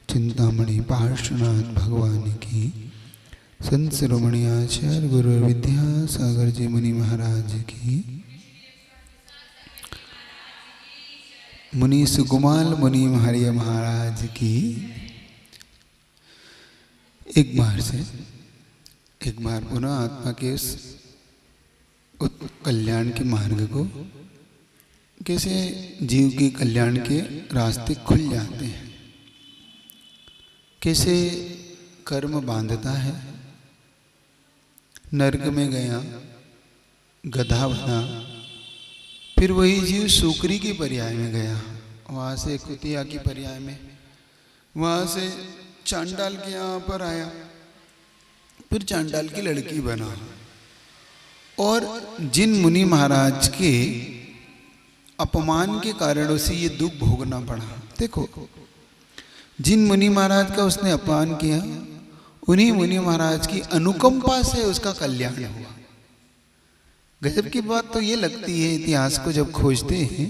चिंतामणि पार्श्वनाथ भगवान की, संत शिरोमणि आचार्य गुरु विद्यासागर जी मुनि महाराज की, मुनि सुकुमाल मुनि हरिय महाराज की। एक बार पुनः आत्मा के उस कल्याण के मार्ग को, कैसे जीव के कल्याण के रास्ते खुल जाते हैं, कैसे कर्म बांधता है। नरक में गया, गधा बना, फिर वही जीव सूकरी के पर्याय में गया, वहाँ से कुतिया की पर्याय में, वहाँ से चांडाल के यहाँ पर आया, फिर चांडाल की लड़की बना। और जिन मुनि महाराज के अपमान के कारण उसे ये दुख भोगना पड़ा। देखो, जिन मुनि महाराज का उसने अपमान किया, उन्हीं मुनि महाराज की अनुकंपा से उसका कल्याण हुआ। गजब की बात तो ये लगती है इतिहास को जब खोजते हैं,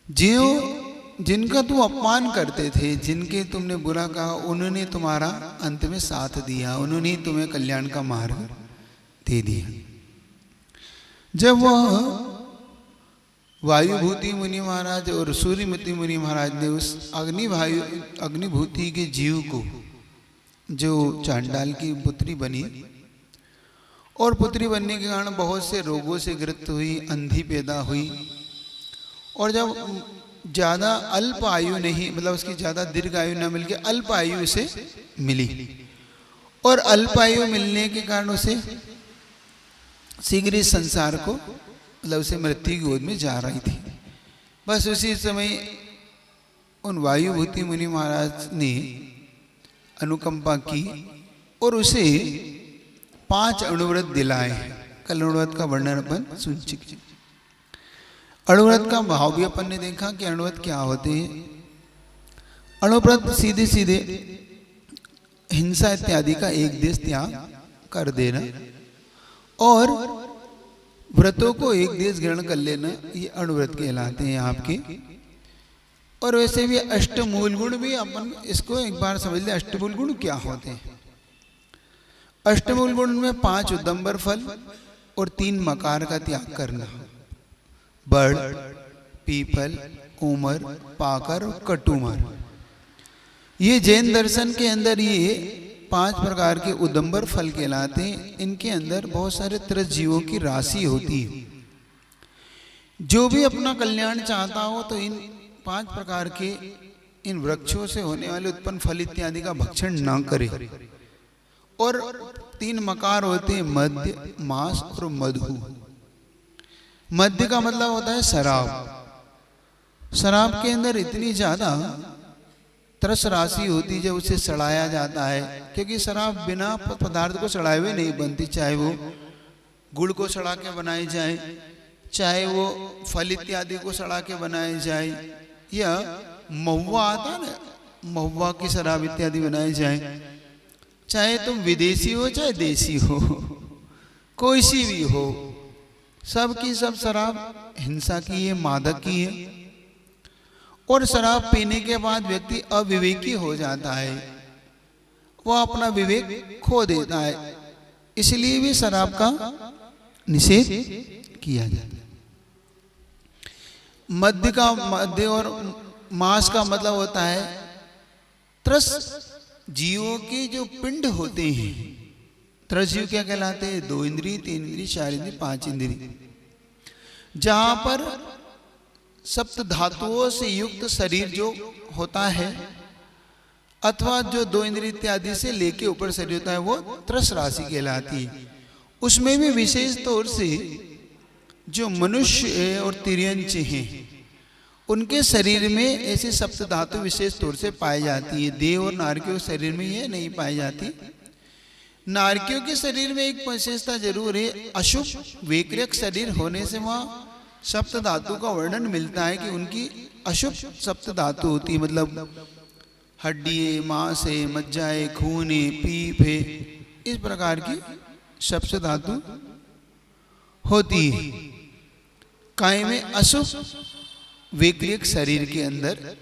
जिनका तुम अपमान करते थे, जिनके तुमने बुरा कहा, उन्होंने तुम्हारा अंत में साथ दिया, उन्होंने तुम्हें कल्याण का मार्ग दे दिया। जब वह वायुभूति मुनि महाराज और सूर्यमती मुनि महाराज ने उस अग्निभूति के जीव को, जो चांडाल की पुत्री बनी, और पुत्री बनने के कारण बहुत से रोगों से ग्रस्त हुई, अंधी पैदा हुई, और जब ज़्यादा अल्प आयु नहीं, मतलब उसकी ज़्यादा दीर्घ आयु न मिलकर अल्प आयु उसे मिली, और अल्प आयु मिलने के कारण उसे शीघ्र इस संसार को, मतलब उसे मृत्यु की गोद में जा रही थी। बस उसी समय उन वायुभूति मुनि महाराज ने अनुकंपा की और उसे 5 अणुव्रत दिलाए। कल अणुव्रत का वर्णन अपन सुन चुके। अणुव्रत का भाव भी अपन ने देखा कि अणुव्रत क्या होते हैं। अणुव्रत सीधे सीधे हिंसा इत्यादि का एक देश त्याग कर देना और व्रतों को एक देश ग्रहण कर लेना, ये अणुव्रत कहलाते हैं आपके। और वैसे भी अष्टमूल गुण भी अपन इसको एक बार समझ ले, अष्टमूल गुण क्या होते हैं। अष्टमूल गुण में 5 उद्दंबर फल और 3 मकार का त्याग करना, बड़, पीपल, उमर, पाकर और कटुमर। ये जैन दर्शन के अंदर ये 5 प्रकार के उद्दंबर फल कहलाते हैं। इनके अंदर बहुत सारे त्रस्त जीवों की राशि होती है। जो भी अपना कल्याण चाहता हो तो इन 5 प्रकार के इन वृक्षों से होने वाले उत्पन्न फल इत्यादि का भक्षण ना करे। और 3 मकार होते हैं, मद्य, मांस और मधु। मद्य का मतलब होता है शराब। शराब के अंदर इतनी ज्यादा तरस राशि होती जब उसे सड़ाया जाता है, क्योंकि शराब बिना पदार्थ को सड़ाए हुए नहीं बनती। चाहे वो गुड़ को सड़ा के बनाई जाए, चाहे वो फल इत्यादि को सड़ा के बनाए जाए, या महुआ आता है ना, महुआ की शराब इत्यादि बनाई जाए। चाहे तुम विदेशी हो चाहे देसी हो, कोई सी भी हो, सब की सब शराब हिंसा की है, मादक की है। और शराब पीने के बाद व्यक्ति अविवेकी हो जाता है, वह अपना विवेक खो देता है। इसलिए भी शराब का निषेध किया जाता है। मद्य और मांस का मतलब होता है त्रस्त जीवों के जो पिंड होते हैं। त्रस्त जीव क्या कहलाते हैं? 2 इंद्रिय, 3 इंद्रिय, 4 इंद्रिय, 5 इंद्रिय, जहां पर सप्त धातुओं से युक्त शरीर जो होता है, अथवा जो 2 इंद्रिय इत्यादि से लेके ऊपर शरीर होता है, वो त्रस्त राशि कहलाती है। उसमें भी विशेष तौर से जो मनुष्य और तिर्यंच हैं, उनके शरीर में ऐसी सप्त धातु विशेष तौर से पाई जाती है। देव और नारकियों के शरीर में ये नहीं पाई जाती। नारकियों के शरीर में एक विशेषता जरूर है, अशुभ वैक्रियक शरीर होने से वहां सप्त धातु का वर्णन मिलता है कि उनकी अशुभ सप्त धातु होती है, मतलब हड्डी, मांस है, मज्जा है, खून है, पीप है, इस प्रकार की सप्त धातु होती है। काय में अशुभ वैक्रियक शरीर के अंदर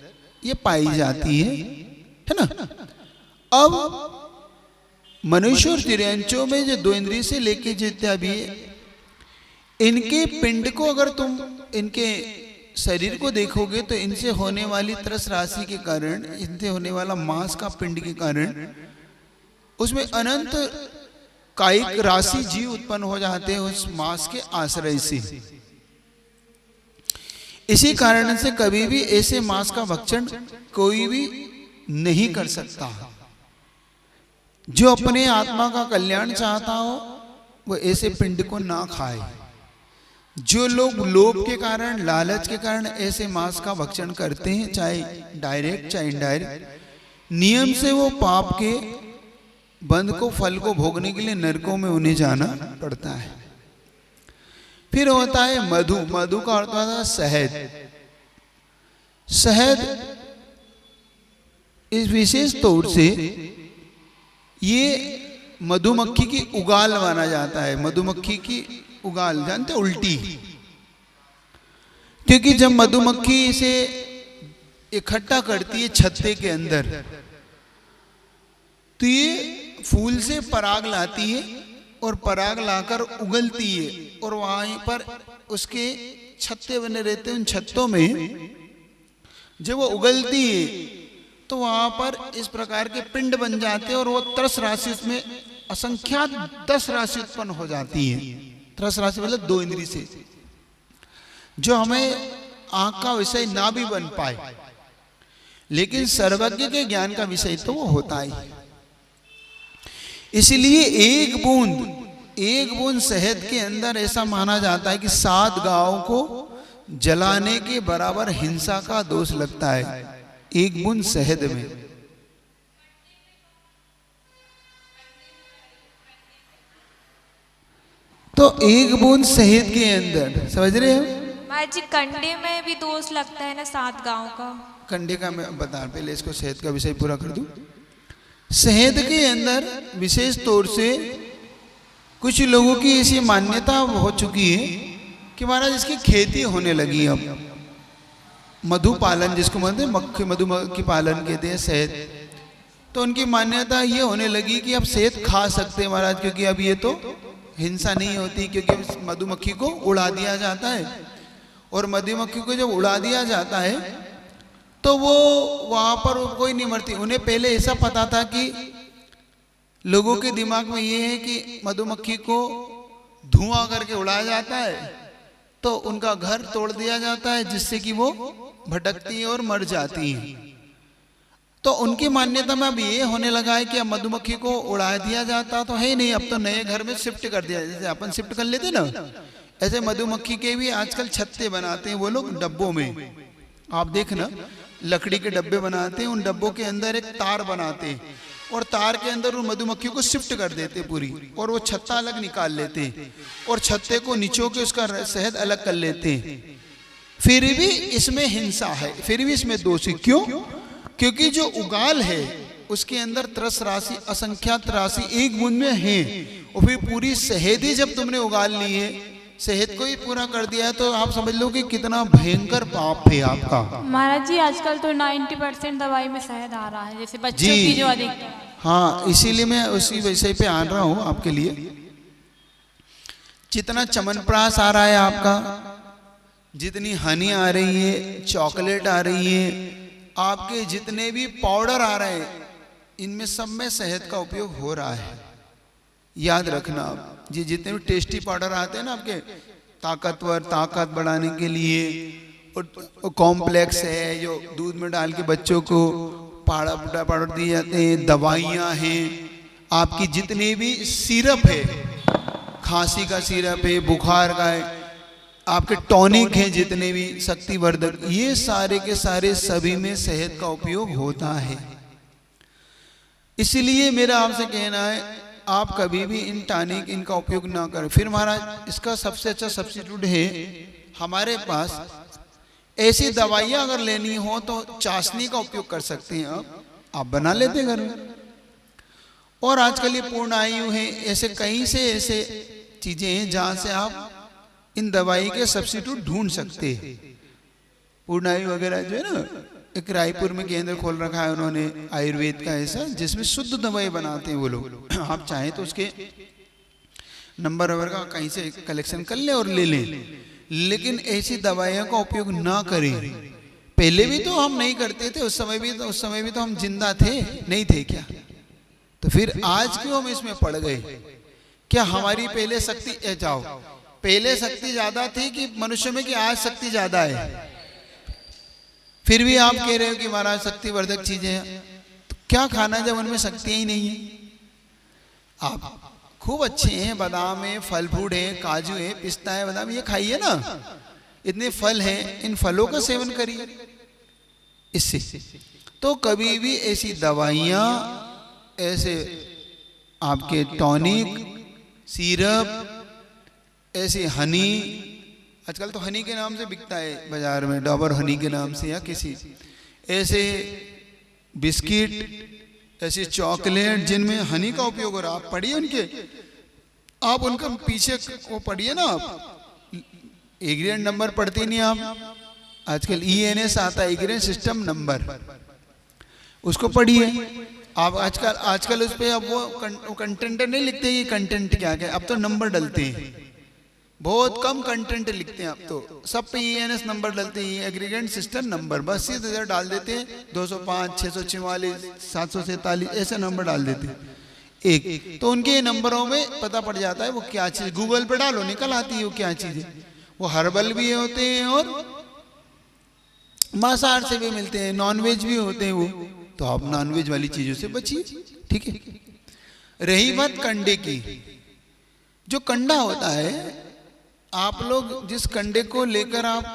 ये पाई जाती है ना। अब मनुष्य और तिर्यंचों में जो दो इंद्रिय से लेके जितना भी है, इनके पिंड को अगर तुम इनके शरीर को देखोगे तो इनसे होने वाली त्रस राशि के कारण, इनसे होने वाला मांस का पिंड के कारण उसमें अनंत कायिक राशि जीव उत्पन्न हो जाते हैं उस मांस के आश्रय से। इसी कारण से कभी भी ऐसे मांस का भक्षण कोई भी नहीं कर सकता। जो अपने आत्मा का कल्याण चाहता हो वो ऐसे पिंड को ना खाए। जो लोग लोभ के कारण, लालच के कारण ऐसे मांस का भक्षण करते हैं, चाहे डायरेक्ट चाहे इनडायरेक्ट, नियम से वो पाप के बंध को, फल को भोगने के लिए नरकों में उन्हें जाना पड़ता है। फिर होता है मधु। मधु का अर्थ होता है शहद। शहद इस विशेष तौर से ये मधुमक्खी की उगाल माना जाता है। मधुमक्खी की उगाल जानते, उल्टी। क्योंकि जब मधुमक्खी इसे इकट्ठा करती है छत्ते के अंदर, तो ये फूल से पराग लाती है और पराग लाकर उगलती है, और वहां पर उसके छत्ते बने रहते हैं। उन छत्तों में जब वो उगलती है तो वहां पर इस प्रकार के पिंड बन जाते हैं, और वो त्रस राशि उसमें असंख्यात 10 राशि उत्पन्न हो जाती है। त्रस राशि मतलब दो इंद्रिय से, जो हमें आंख का विषय ना भी बन पाए, लेकिन सर्वज्ञ के ज्ञान का विषय तो वो होता ही। इसलिए एक बूंद शहद के अंदर ऐसा माना जाता है कि 7 गांवों को जलाने के बराबर हिंसा का दोष लगता है एक बूंद शहद में। तो एक बूंद शहद के अंदर, समझ रहे हो माँ जी, कंडे में भी दोष लगता है ना 7 गांव का। कंडे का मैं बता, पहले इसको शहद का विषय पूरा कर दूं। शहद के अंदर विशेष तौर से कुछ लोगों की ऐसी मान्यता हो चुकी है कि महाराज इसकी खेती होने लगी। अब मधु पालन जिसको कहते हैं, मधुमक्खी पालन कहते हैं शहद, तो उनकी मान्यता ये होने लगी कि अब शहद खा सकते हैं महाराज, क्योंकि अब ये तो हिंसा नहीं होती, क्योंकि मधुमक्खी को उड़ा दिया जाता है। और मधुमक्खी को जब उड़ा दिया जाता है तो वो वहां पर कोई नहीं मरती। उन्हें पहले ऐसा पता था कि लोगों के दिमाग में ये है कि मधुमक्खी को धुआं करके उड़ाया जाता है तो उनका घर तोड़ दिया जाता है, जिससे कि वो भटकती है और मर जाती है। तो उनकी मान्यता में अब ये होने लगा है कि अब मधुमक्खी को उड़ा दिया जाता तो है नहीं, अब तो नए घर में शिफ्ट कर दिया, जैसे अपन शिफ्ट कर लेते ना, ऐसे मधुमक्खी के भी आजकल छत्ते बनाते हैं वो लोग डब्बों में। आप देखना, लकड़ी के डब्बे बनाते हैं, उन डब्बों के अंदर एक तार बनाते हैं और तार के अंदर उन मधुमक्खी को शिफ्ट कर देते पूरी, और वो छत्ता अलग निकाल लेते हैं और छत्ते को निचो के उसका शहद अलग कर लेते हैं। फिर भी इसमें हिंसा है, फिर भी इसमें दोष है। क्यों? क्योंकि जो उगाल है उसके अंदर त्रस राशि, असंख्यात राशि एक बूंद में है, और फिर पूरी शहद ही जब तुमने उगाल ली है, शहद को ही पूरा कर दिया है, तो आप समझ लो कि कितना भयंकर पाप है आपका। महाराज जी आजकल तो 90% दवाई में शहद आ रहा है, जैसे बच्चों की जो अधिक। हाँ, इसीलिए मैं उसी विषय पे आ रहा हूँ आपके लिए। जितना च्यवनप्राश आ रहा है आपका, जितनी हनी आ रही है, चॉकलेट आ रही है, आपके जितने भी पाउडर आ रहे हैं, इनमें सब में शहद का उपयोग हो रहा है। याद रखना आप, जी जितने भी टेस्टी पाउडर आते हैं ना आपके, ताकत बढ़ाने के लिए, और कॉम्प्लेक्स है जो दूध में डाल के बच्चों को पाउडर दिए जाते हैं, दवाइयाँ हैं, आपकी जितने भी सिरप है, खांसी का सिरप है, बुखार का है, आपके टॉनिक हैं, जितने भी शक्तिवर्धक, ये सारे के सारे सभी में शहद का उपयोग होता है। इसलिए मेरा आपसे कहना है, आप कभी भी इन टॉनिक इनका उपयोग ना करें। फिर महाराज इसका सबसे अच्छा सब्स्टिट्यूट है हमारे पास, ऐसी दवाइयां अगर लेनी हो तो चाशनी का उपयोग कर सकते हैं। आप बना लेते हैं घर में। और आजकल ये पूर्ण आयु है, ऐसे कहीं से ऐसे चीजें हैं जहां से आप इन दवाई के सब्स्टिट्यूट ढूंढ सकते हैं। पूर्ण आयु वगैरह जो है ना, एक रायपुर में केंद्र खोल रखा है उन्होंने आयुर्वेद का ऐसा, जिसमें शुद्ध दवाई बनाते हैं वो लोग। आप चाहें तो उसके नंबर वगैरह का कहीं से कलेक्शन कर लें और ले लें, लेकिन ऐसी दवाइयों का उपयोग ना करें। पहले भी तो हम नहीं करते थे, उस समय भी तो हम जिंदा थे, नहीं थे क्या? तो फिर आज क्यों हम इसमें पड़ गए? क्या हमारी पहले शक्ति, जाओ पहले शक्ति ज्यादा थी कि मनुष्य में, कि आज शक्ति ज्यादा है? फिर भी आप कह रहे हो कि महाराज शक्तिवर्धक चीजें हैं, तो क्या खाना जब उनमें शक्ति ही नहीं है? आप खूब अच्छे हैं, बादाम है, फल फ्रूट है, काजू है, पिस्ता है, बादाम, ये खाइए ना, इतने फल हैं, इन फलों का सेवन करिए। इससे तो कभी भी ऐसी दवाइयां, ऐसे आपके टॉनिक, सिरप, ऐसे हनी, आजकल तो हनी के नाम से बिकता है बाजार में, डाबर हनी के नाम से, या किसी ऐसे बिस्किट, ऐसे चॉकलेट जिनमें हनी का उपयोग हो रहा, आप पढ़िए उनके, आप उनका पीछे वो पढ़िए ना, आप इंग्रेडिएंट नंबर पढ़ते नहीं आप। आजकल ENS आता है, इंग्रेडिएंट सिस्टम नंबर, उसको पढ़िए आप। आजकल उस पे अब वो कंटेंट नहीं लिखते कि कंटेंट क्या क्या, अब तो नंबर डलते हैं, बहुत कम कंटेंट लिखते हैं अब तो, सब पे ENS नंबर डलते हैं, एग्रीगेंट सिस्टम नंबर, बस सीधे डाल देते हैं, 205, 644, 747 ऐसे नंबर डाल देते हैं एक, तो उनके नंबरों में पता पड़ जाता है वो क्या चीज। गूगल पे डालो, निकल आती है वो क्या चीज है। वो हर्बल भी होते हैं और मांसाहार से भी मिलते हैं, नॉनवेज भी होते हैं वो, तो आप नॉनवेज वाली चीजों से बचिए, ठीक है। रही बात कंडे की, जो कंडा होता है, आप लोग जिस कंडे को लेकर आप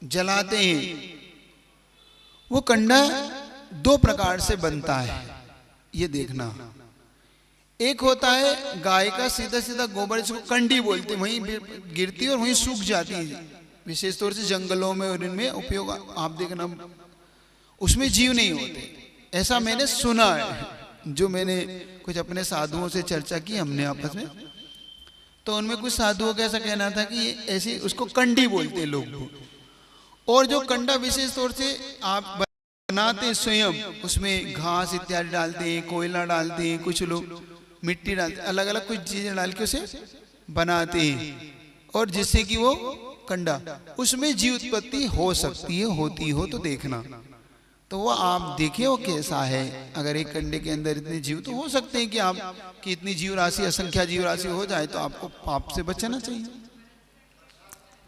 जलाते हैं, वो कंडा दो प्रकार से बनता है, ये देखना। एक होता है गाय का सीधा सीधा गोबर, जिसको कंडी बोलते हैं, वहीं गिरती है और वहीं सूख जाती है, विशेष तौर से जंगलों में और इनमें उपयोग आप देखना, उसमें जीव नहीं होते, ऐसा मैंने सुना है। जो मैंने कुछ अपने साधुओं से चर्चा की हमने आपस में, तो उनमें कुछ साधुओं का ऐसा कहना था कि ऐसी उसको कंडी बोलते हैं लोग। और जो कंडा विशेष तौर से आप बनाते हैं स्वयं, उसमें घास इत्यादि डालते हैं, कोयला डालते हैं, कुछ लोग मिट्टी डालते हैं, अलग अलग कुछ चीजें डाल के उसे बनाते हैं, और जिससे कि वो कंडा, उसमें जीव उत्पत्ति हो सकती है, होती हो तो देखना। तो वो आप देखिए वो कैसा है। अगर एक कंडे के अंदर इतने जीव तो हो सकते हैं कि आप कि इतनी जीव राशि, असंख्या जीव राशि हो जाए, तो आपको पाप से बचना चाहिए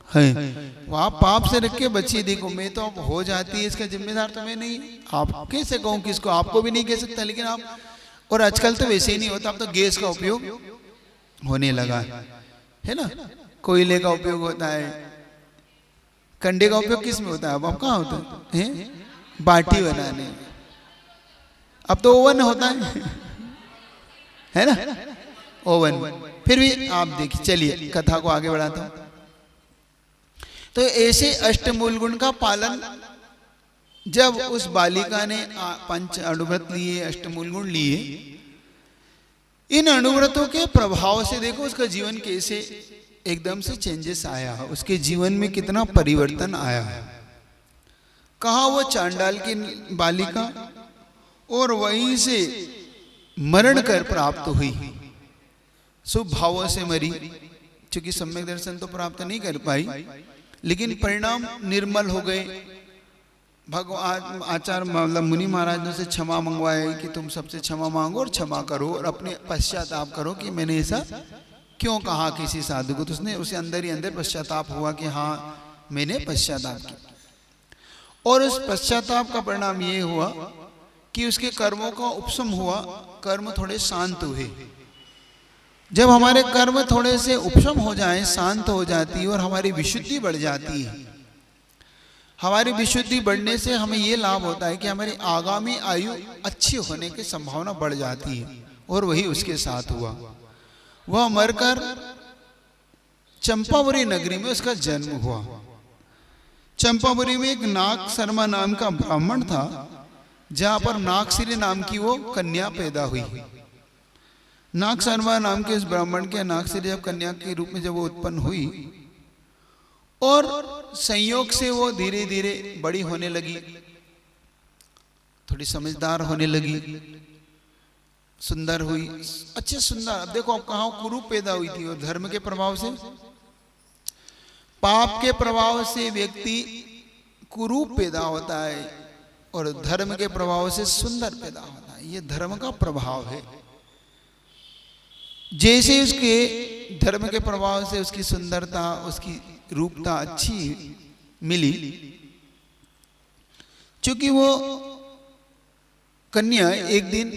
है। वो आप पाप से रख के बचिए। देखो मैं तो अब हो जाती है, इसका जिम्मेदार तो मैं नहीं, आप कैसे कहूँ किसको, आपको भी नहीं कह सकता, लेकिन आप, और आजकल तो वैसे ही नहीं होता, अब तो गैस का उपयोग होने लगा है ना, कोयले का उपयोग होता है, कंडे का उपयोग किस में होता है, अब कहाँ होता है, बाटी बनाने, अब तो ओवन होता है ना, ओवन। फिर भी आप देखिए, चलिए कथा को आगे बढ़ाता हूं। तो ऐसे अष्टमूल गुण का पालन जब उस बालिका ने पंच अणुव्रत लिए, अष्टमूल गुण लिए, इन अणुव्रतों के प्रभाव से देखो उसका जीवन कैसे एकदम से चेंजेस आया, उसके जीवन में कितना परिवर्तन आया। कहा वो चांडाल की बालिका और वहीं से मरण कर प्राप्त हुई, शुभ भावों से मरी, क्योंकि सम्यक दर्शन तो प्राप्त नहीं कर पाई, लेकिन परिणाम निर्मल हो गए। भगवान आचार्य मतलब मुनि महाराज ने उसे क्षमा मंगवाए कि तुम सबसे क्षमा मांगो और क्षमा करो और अपने पश्चाताप करो कि मैंने ऐसा क्यों कहा किसी साधु को। तो उसने उसे अंदर ही अंदर पश्चाताप हुआ कि हाँ मैंने पश्चाताप किया, और उस पश्चाताप का परिणाम ये हुआ कि उसके कर्मों का उपशम हुआ, कर्म थोड़े शांत हुए। जब हमारे कर्म थोड़े से उपशम हो जाएं, शांत हो जाती है और हमारी विशुद्धि बढ़ जाती है। हमारी विशुद्धि बढ़ने से हमें ये लाभ होता है कि हमारी आगामी आयु अच्छी होने की संभावना बढ़ जाती है। और वही उसके साथ हुआ। वह मरकर चंपावरी नगरी में उसका जन्म हुआ। चंपावरी में एक नाग शर्मा नाम का ब्राह्मण था, जहां पर नागश्री नाम की वो कन्या पैदा हुई। नाग शर्मा नाम के इस ब्राह्मण के नागश्री जब कन्या के रूप में जब वो उत्पन्न हुई और संयोग से वो धीरे धीरे बड़ी होने लगी, थोड़ी समझदार होने लगी, सुंदर हुई, अच्छे सुंदर। अब देखो अब कहाँ कुरूप पैदा हुई थी, और धर्म के प्रभाव से, पाप के प्रभाव से व्यक्ति कुरूप पैदा होता है और धर्म के प्रभाव से सुंदर पैदा होता है। ये धर्म का प्रभाव है। जैसे उसके धर्म के प्रभाव से उसकी सुंदरता, उसकी रूपता अच्छी मिली, क्योंकि वो कन्या एक दिन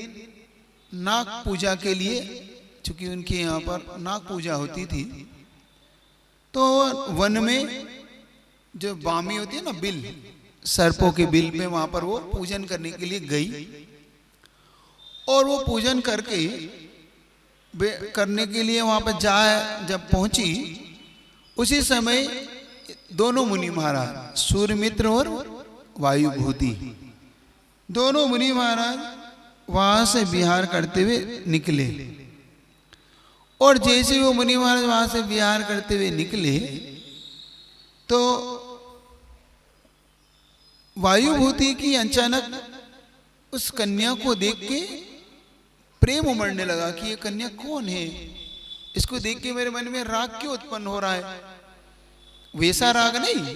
नाग पूजा के लिए, चूंकि उनके यहाँ पर नाग पूजा होती थी, तो वन में जो बामी होती है ना, बिल, सर्पों के बिल पे वहां पर वो पूजन करने के लिए गई। और वो पूजन करने के लिए वहां पर जब पहुंची, उसी समय दोनों मुनि महाराज, सूर्यमित्र और वायुभूति, दोनों मुनि महाराज वहां से विहार करते हुए निकले। और जैसे वो मुनि महाराज वहां से विहार करते हुए निकले, तो वायुभूति की अचानक उस कन्या को देख के प्रेम उमड़ने लगा कि ये कन्या कौन है, इसको देख के मेरे मन में राग क्यों उत्पन्न हो रहा है। वैसा राग नहीं,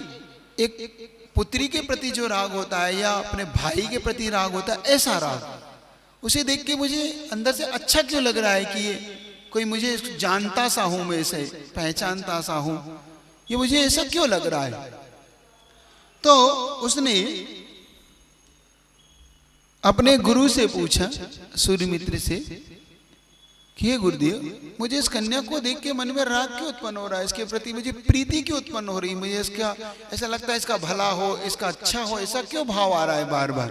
एक पुत्री के प्रति जो राग होता है या अपने भाई के प्रति राग होता है, ऐसा राग। उसे देख के मुझे अंदर से अच्छा क्यों लग रहा है कि ये कोई मुझे जानता सा हूं, मैं इसे पहचानता सा हूं, ये मुझे ऐसा क्यों लग रहा है। तो उसने अपने गुरु से पूछा, सूर्यमित्र से, कि हे गुरुदेव, मुझे इस कन्या को देख के मन में राग क्यों उत्पन्न हो रहा है, इसके प्रति मुझे प्रीति क्यों उत्पन्न हो रही है, मुझे इसका ऐसा लगता है इसका भला हो, इसका अच्छा हो, ऐसा क्यों भाव आ रहा है बार बार।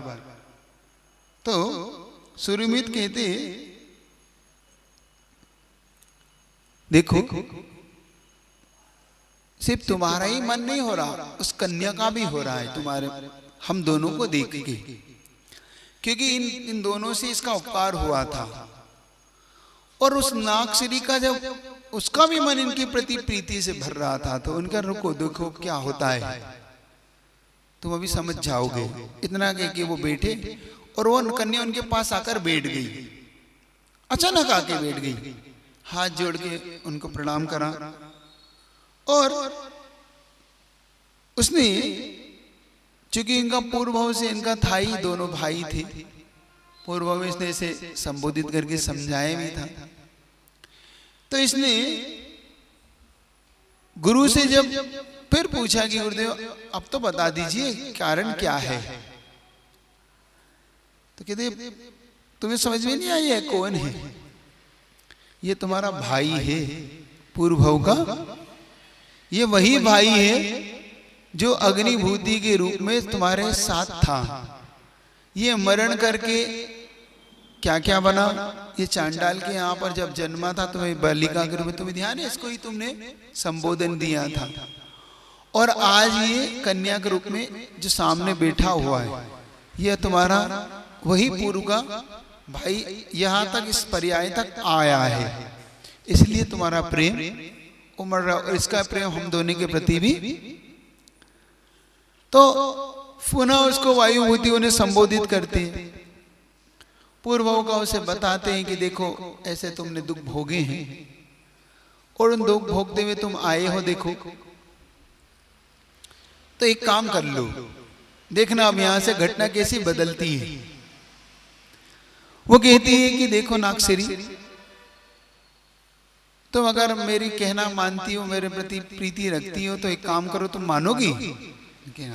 तो सूर्यमित्र कहते, देखो सिर्फ तुम्हारा ही मन नहीं हो रहा, उस कन्या का भी हो रहा है, तुम्हारे हम दोनों को देख के, क्योंकि इन दोनों से इसका उपकार हुआ था। और उस नागश्री का जब उसका भी मन इनके प्रति प्रीति से भर रहा था, तो उनका रुको देखो क्या होता है, तुम अभी समझ जाओगे। इतना कह के वो बैठे और वो कन्या उनके पास आकर बैठ गई, अचानक आके बैठ गई, हाथ जोड़ के उनको प्रणाम करा। और उसने, चूंकि इनका पूर्व से इनका था ही, दोनों भाई थे, पूर्व में इसने इसे संबोधित करके समझाया भी था। तो इसने गुरु से जब फिर पूछा कि गुरुदेव अब तो बता दीजिए कारण क्या है, तो कहते तुम्हें समझ में नहीं आई है कौन है, ये तुम्हारा भाई है पूर्व का, ये वही भाई है जो अग्निभूति के रूप में तुम्हारे साथ था। ये मरण करके क्या क्या बना, ये चांडाल के यहाँ पर जब जन्मा था, तुम्हें बालिका के रूप में, तुम्हें ध्यान है, इसको ही तुमने संबोधन दिया था। और आज ये कन्या के रूप में जो सामने बैठा हुआ है, ये तुम्हारा वही पूर्व का भाई, यहाँ तक इस पर्याय तक आया है, इसलिए तुम्हारा प्रेम उमड़ रहा, और इसका प्रेम हम दोनों के प्रति भी। तो पुनः उसको वायुभूतियों ने संबोधित करते हैं, पूर्वों का उसे बताते हैं कि देखो ऐसे तुमने दुख भोगे हैं, और उन दुख भोगते हुए तुम आए हो, देखो तो एक काम कर लो, देखना अब यहां से घटना कैसी बदलती है। वो कहती है कि देखो नागश्री, तुम अगर मेरी कहना मानती हो, मेरे प्रति प्रीति रखती हो, तो एक काम करो, तुम मानोगी?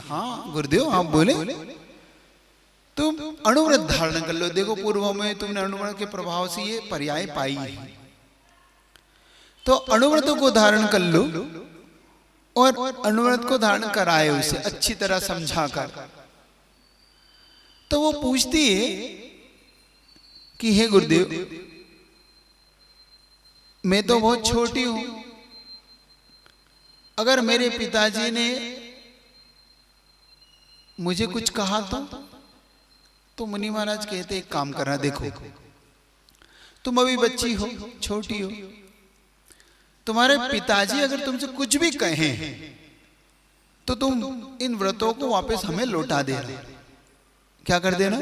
हाँ गुरुदेव आप बोले, तुम अणुव्रत धारण कर लो। देखो पूर्व में तुमने अणुव्रत के प्रभाव से ये पर्याय पाई है, तो अणुव्रत को धारण कर लो, और अणुव्रत को धारण कराए उसे अच्छी तरह समझाकर। तो वो पूछती है कि हे गुरुदेव, मैं तो बहुत छोटी हूं, अगर मेरे पिताजी ने मुझे कुछ कहा तो मुनि महाराज कहते एक काम करना, देखो तुम अभी बच्ची हो, छोटी हो, तुम्हारे पिताजी अगर तुमसे कुछ भी कहें तो तुम इन व्रतों को वापस हमें लौटा देना। क्या कर देना?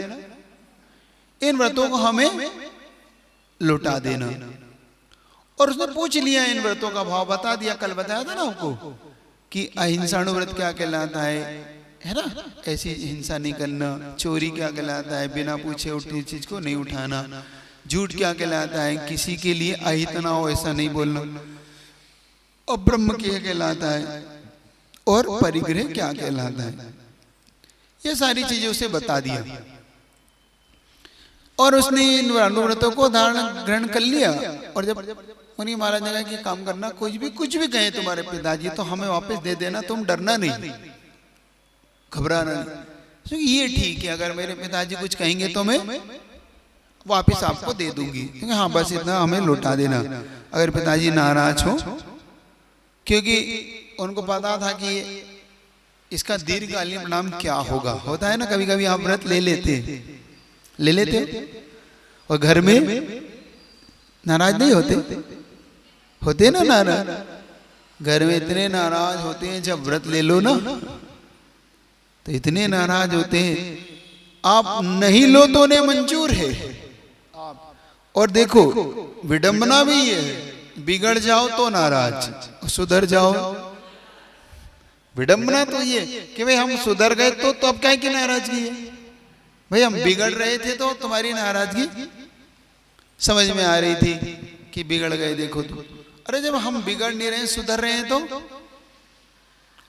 इन व्रतों को हमें लौटा देना। और उसने पूछ लिया इन व्रतों का भाव, बता दिया, कल बताया था ना आपको कि अहिंसाणु व्रत क्या कहलाता है ना, ऐसी हिंसा नहीं करना। चोरी क्या कहलाता है? बिना पूछे उठी चीज को नहीं उठाना। झूठ क्या कहलाता है? किसी के लिए अहित ना हो ऐसा नहीं बोलना। और ब्रह्म क्या कहलाता है? और परिग्रह क्या कहलाता है? ये सारी चीजें उसे बता दिया और उसने इन व्रतों को धारण ग्रहण कर लिया। और जब मुनि महाराज ने कहा कि काम करना, कुछ भी कहे तुम्हारे पिताजी तो हमें वापस दे देना, तुम डरना नहीं, घबराना नहीं। तो ये ठीक है, अगर मेरे पिताजी कुछ कहेंगे तो मैं वापस आपको दे दूंगी। हाँ बस इतना हमें लौटा देना। अगर पिताजी नाराज हो, क्योंकि उनको पता था कि इसका दीर्घकालीन परिणाम क्या होगा। होता है ना कभी कभी आप व्रत ले लेते और घर में नाराज नहीं होते ना नाराज। घर में इतने नाराज होते हैं जब व्रत ले लो ना, तो इतने नाराज होते हैं, आप नहीं लो तो उन्हें मंजूर है। और देखो विडंबना भी ये है, बिगड़ जाओ तो नाराज, सुधर जाओ। विडंबना तो ये कि भाई हम सुधर गए तो अब क्या की नाराजगी है? भाई हम बिगड़ रहे थे तो तुम्हारी नाराजगी समझ में आ रही थी कि बिगड़ गए, देखो तो। अरे जब हम बिगड़ नहीं रहे, सुधर रहे हैं तो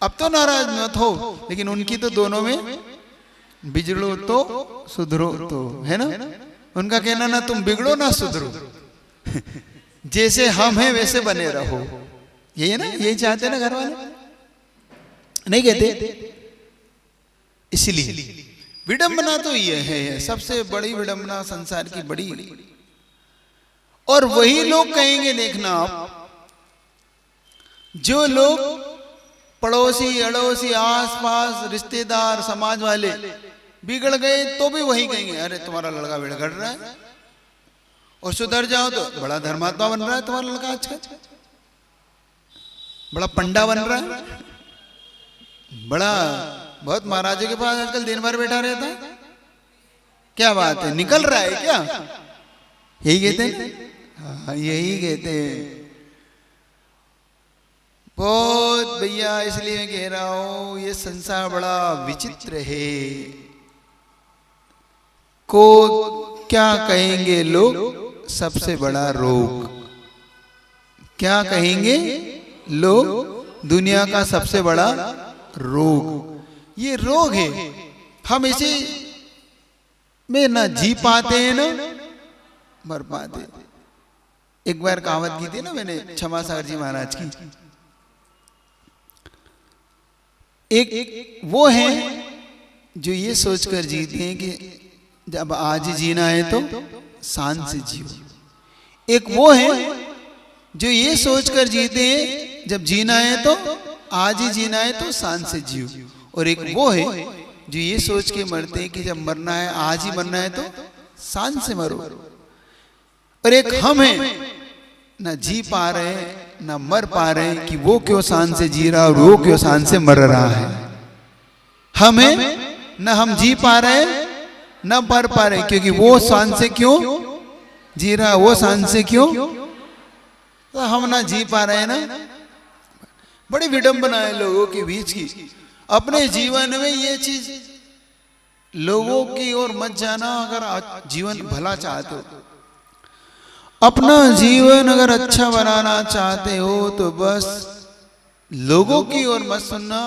अब तो नाराज मत हो। लेकिन उनकी तो दोनों में बिगड़ो तो सुधरो तो, है ना। उनका कहना ना तुम बिगड़ो ना सुधरो, जैसे हम हैं वैसे बने रहो। यही है ना, यही चाहते ना घर वाले, नहीं कहते? इसलिए विडंबना तो ये है, सबसे बड़ी विडंबना संसार की बड़ी। और वही लोग कहेंगे, देखना आप, जो लोग पड़ोसी अड़ोसी आसपास रिश्तेदार समाज वाले बिगड़ गए तो भी वही कहेंगे, अरे तुम्हारा लड़का बिगड़ रहा है। और सुधर जाओ तो बड़ा धर्मात्मा बन रहा है तुम्हारा लड़का, आजकल बड़ा पंडा बन रहा है, बड़ा बहुत महाराजों के पास आजकल दिन भर बैठा रहता है। क्या बात है, निकल रहा है क्या? यही कहते हैं। हाँ यही कहते हैं। बहुत भैया, इसलिए मैं कह रहा हूं ये संसार बड़ा विचित्र है। को क्या कहेंगे लोग, सबसे बड़ा रोग। क्या कहेंगे लोग, दुनिया का सबसे बड़ा रोग। ये रोग है, हम इसे में ना जी पाते हैं ना मर पाते। एक बार कहावत की थी ना मैंने क्षमा सागर जी महाराज की। एक वो है जो ये सोचकर जीते हैं कि जब आज जीना है तो शान से जियो। एक वो है जो ये सोचकर जीते हैं जब जीना है तो आज ही जीना है तो शान से जियो। और एक वो है जो ये सोच के मरते हैं कि जब मरना है आज ही मरना है तो शान से मरो। और एक हम हैं, ना जी पा रहे हैं ना मर पा रहे हैं कि वो क्यों शान से जी रहा और वो क्यों शान से मर रहा है। हम हैं ना हम जी पा रहे हैं ना मर पा रहे हैं, क्योंकि वो शान से क्यों जी रहा, वो शान से क्यों, तो हम ना जी पा रहे हैं ना। बड़ी विडंबना है लोगों के बीच की। अपने जीवन में ये चीज लोगों की ओर मत जाना। अगर जीवन भला चाहते हो, अपना जीवन अगर अच्छा बनाना चाहते हो तो बस लोगों की ओर मत सुनना,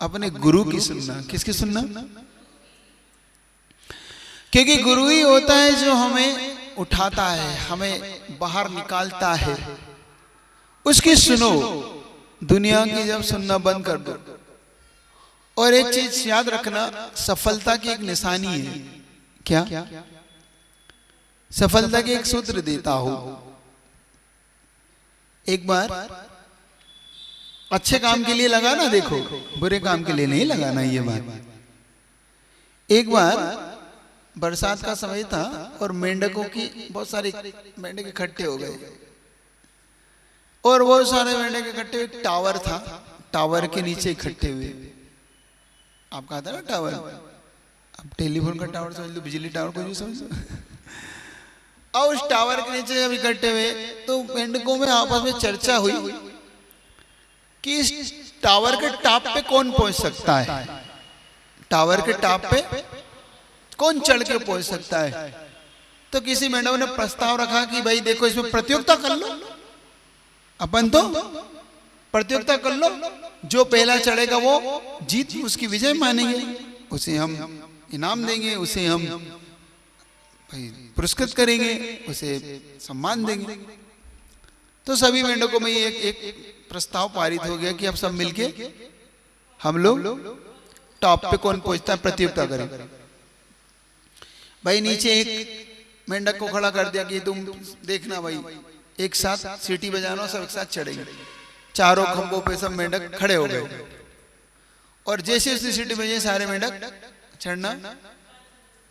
अपने गुरु की सुनना। किसकी सुनना? क्योंकि गुरु ही होता है जो हमें उठाता है, हमें बाहर निकालता है। उसकी सुनो, दुनिया की जब सुनना बंद कर दो। और एक चीज याद रखना, सफलता की एक निशानी है। क्या? सफलता के एक सूत्र देता हूं। एक बार अच्छे काम के लिए लगाना, देखो बुरे काम के लिए नहीं लगाना। ये बात एक बार बरसात का समय था और मेंढकों की बहुत सारे मेंढक इकट्ठे हो गए और बहुत सारे मेंढक इकट्ठे हुए। टावर था, टावर के नीचे इकट्ठे हुए। आप कहा था ना टावर, अब टेलीफोन का टावर समझ लो, बिजली टावर को जो समझ लो। और उस टावर के नीचे जब इकट्ठे हुए तो मेंढकों में आपस में चर्चा हुई कि इस टावर के टॉप पे कौन पहुंच सकता है, टावर के टॉप पे कौन चढ़ के पहुंच सकता है। तो किसी मेंढक ने प्रस्ताव रखा कि भाई देखो इसमें प्रतियोगिता कर लो, अपन तो प्रतियोगिता कर लो, जो पहला चढ़ेगा वो जीत, उसकी विजय मानेंगे, उसे हम इनाम देंगे, उसे हम भाई पुरस्कृत करेंगे, उसे सम्मान देंगे। तो सभी मेंढकों में एक प्रस्ताव पारित हो गया कि अब सब मिलके हम लोग टॉप पे कौन पहुंचता है प्रतियोगिता करें। भाई नीचे एक मेंढक को खड़ा कर दिया कि तुम देखना भाई, एक साथ सीटी बजाना, सब एक साथ चढ़ेंगे। चारों खंभों पे सब मेंढक खड़े हो गए और जैसे उसने सीटी बजाई सारे मेंढक चढ़ना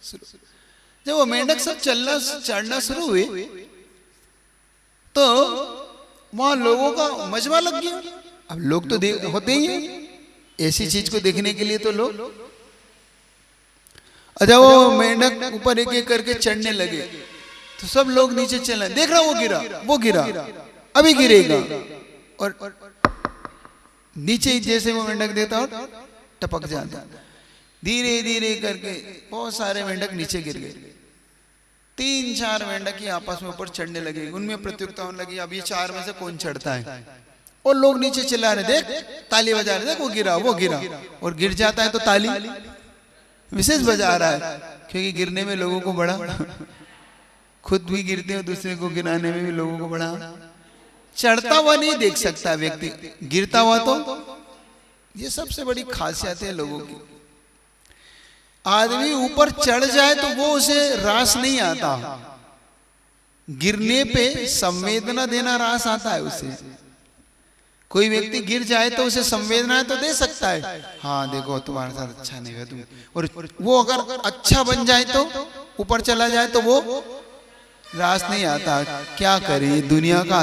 शुरू। जब वो मेंढक सब चढ़ना शुरू हुए तो वहां लोगों का मजमा लग गया। अब लोग तो होते ही हैं ऐसी चीज को देखने के लिए, तो लोग अच्छा वो मेंढक ऊपर एक एक करके चढ़ने लगे तो सब लोग नीचे चलने, देख रहा वो गिरा, अभी गिरेगा, और नीचे जैसे वो मेंढक देता और टपक जाता। धीरे धीरे करके बहुत सारे मेंढक नीचे गिर गए। 3-4 मेंढक ही आपस में ऊपर चढ़ने लगे, उनमें प्रतियोगिता होने लगी, अब ये 4 में से कौन चढ़ता है। और लोग नीचे चिल्ला रहे, देख ताली बजा रहे, देख वो गिरा, और गिर जाता है तो ताली विशेष बजा रहा है, क्योंकि गिरने में लोगों को बड़ा, खुद भी गिरते हैं दूसरे को गिराने में भी लोगों को बड़ा। चढ़ता हुआ नहीं देख सकता व्यक्ति, गिरता हुआ तो, ये सबसे बड़ी खासियत है लोगों की। आदमी ऊपर चढ़ जाए तो वो उसे रास नहीं आता, गिरने पे संवेदना देना रास आता है उसे। कोई व्यक्ति गिर जाए तो उसे संवेदना तो दे सकता है, हाँ देखो तुम्हारे साथ अच्छा नहीं हुआ तुम, और वो अगर अच्छा बन जाए तो ऊपर चला जाए तो वो रास नहीं आता। क्या करे, दुनिया का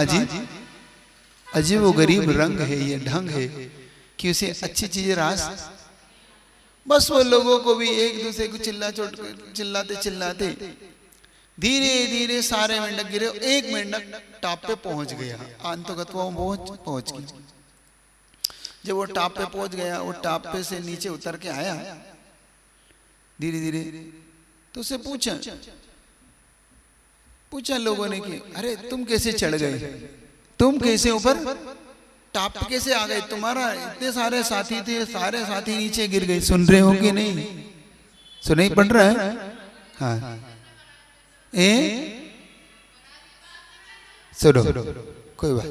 अजीब वो गरीब रंग है, ये ढंग है कि उसे अच्छी चीजें रास। बस वो लोगों को भी एक दूसरे को चिल्लाते धीरे धीरे सारे मेंढक गिरे। एक मेंढक टॉप पे पहुंच गया, अंतगत वो पहुंच गया। जब वो टॉप पे पहुंच गया, वो टॉप पे से नीचे उतर के आया धीरे धीरे, तो उसे पूछा लोगों ने कि अरे तुम कैसे चढ़ गए, तुम कैसे ऊपर टॉप कैसे आ गए, तुम्हारा इतने सारे साथी थे, सारे साथी नीचे गिर गए। सुन रहे हो कि नहीं, सुनाई पड़ रहा है? हाँ सुनो, कोई बात,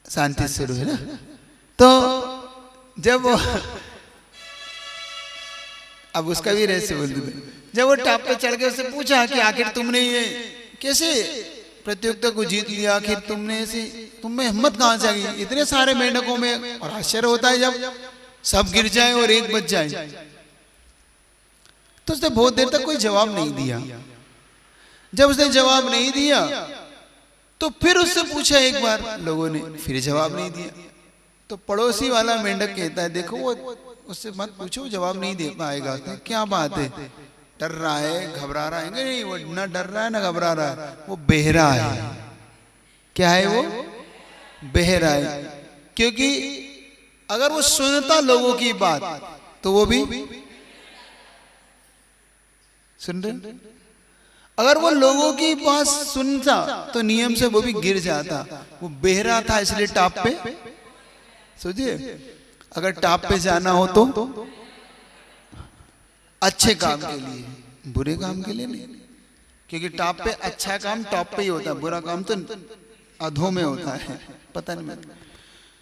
शांति शुरू है ना। तो जब अब उसका भी रहस्य बोल दूं, जब वो टॉप पे चढ़ के उससे पूछा कि आखिर तुमने ये कैसे प्रतियोगिता को जीत लिया, आखिर तुमने ऐसी, तुम में हिम्मत कहां से आ गई इतने सारे मेंढकों में। और आश्चर्य होता है जब सब गिर जाए और एक बच जाए। तो उसने बहुत देर तक कोई जवाब नहीं दिया। जब उसने जवाब नहीं दिया तो फिर उससे पूछा एक बार लोगों ने, फिर जवाब नहीं दिया। तो पड़ोसी वाला मेंढक कहता है देखो वो उससे मत पूछो, जवाब नहीं दे पाएगा। क्या बात है, डर रहा है, घबरा रहा है? नहीं, वो ना डर रहा है ना घबरा रहा है, वो बहरा है। क्या है वो? बहरा है। क्योंकि अगर वो सुनता लोगों की बात तो वो भी सुन रहे, अगर वो लोगों की बात सुनता तो नियम से वो भी गिर जाता। वो बहरा था इसलिए टॉप पे, सोचिए अगर टॉप पे जाना हो तो अच्छे काम के लिए, बुरे काम के लिए नहीं। क्योंकि टॉप पे अच्छा काम टॉप पे ही होता है, बुरा काम तो अधों में होता है। पता नहीं,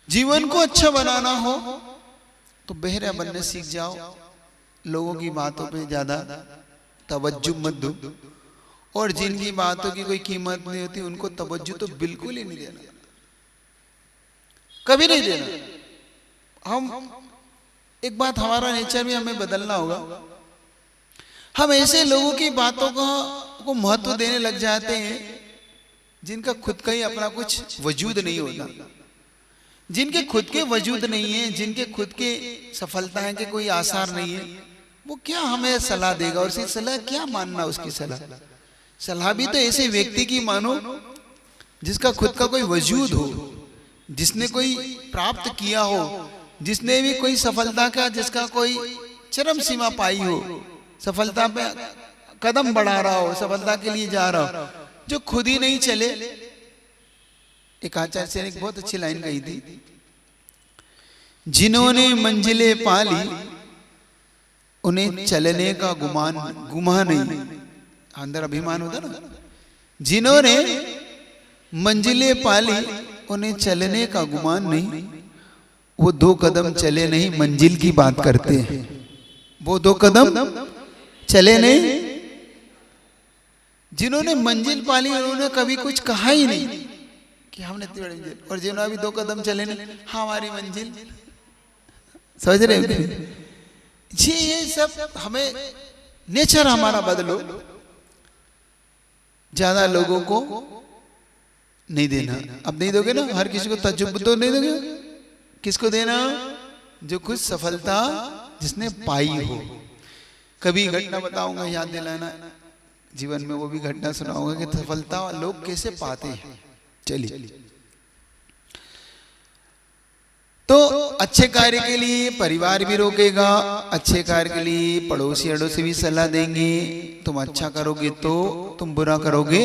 जीवन को अच्छा बनाना हो तो बहरा बनने सीख जाओ, लोगों की बातों पे ज्यादा तवज्जो मत दो, और जिनकी बातों की कोई कीमत नहीं होती उनको तवज्जो तो बिल्कुल ही नहीं देना। कभी नहीं देना। हम एक बात, हमारा नेचर भी हमें बदलना होगा। हम ऐसे लोगों की बातों को महत्व देने लग जाते हैं जिनका खुद का ही अपना कुछ वजूद नहीं होता, जिनके खुद के वजूद नहीं है, जिनके खुद के सफलता है के कोई आसार नहीं है, वो क्या हमें सलाह देगा? और उसकी सलाह क्या मानना? उसकी सलाह भी तो ऐसे व्यक्ति की मानो जिसका खुद का कोई वजूद हो, जिसने कोई प्राप्त किया हो, जिसने भी कोई सफलता का, जिसका कोई चरम सीमा पाई हो, सफलता पे कदम बढ़ा रहा हो, सफलता के लिए जा रहा हो, जो खुद ही नहीं चले। एक आचार्य से एक बहुत अच्छी लाइन कही थी, जिन्होंने मंजिलें पाली उन्हें चलने का गुमान नहीं। अंदर अभिमान होता ना, जिन्होंने मंजिलें पाली उन्हें चलने का गुमान नहीं, वो 2 कदम चले नहीं मंजिल की बात करते हैं। वो 2 कदम चले नहीं, जिन्होंने मंजिल पाली उन्होंने कभी कुछ कहा ही नहीं कि हमने इतनी बड़ी मंजिल, और जिन्होंने अभी 2 कदम चले नहीं, हमारी मंजिल। समझ रहे हैं जी? ये सब हमें नेचर हमारा बदलो, ज्यादा लोगों को नहीं देना। अब नहीं दोगे ना, हर किसी को तजुब तो नहीं दोगे, किसको देना? जो कुछ सफलता जिसने पाई हो। कभी घटना बताऊंगा, याद दिलाना, जीवन में वो भी घटना सुनाऊंगा कि सफलता लोग कैसे पाते हैं। चलिए, तो अच्छे कार्य के लिए परिवार भी रोकेगा, अच्छे कार्य के लिए पड़ोसी अड़ोसी भी सलाह देंगे। तुम अच्छा करोगे तो, तुम बुरा करोगे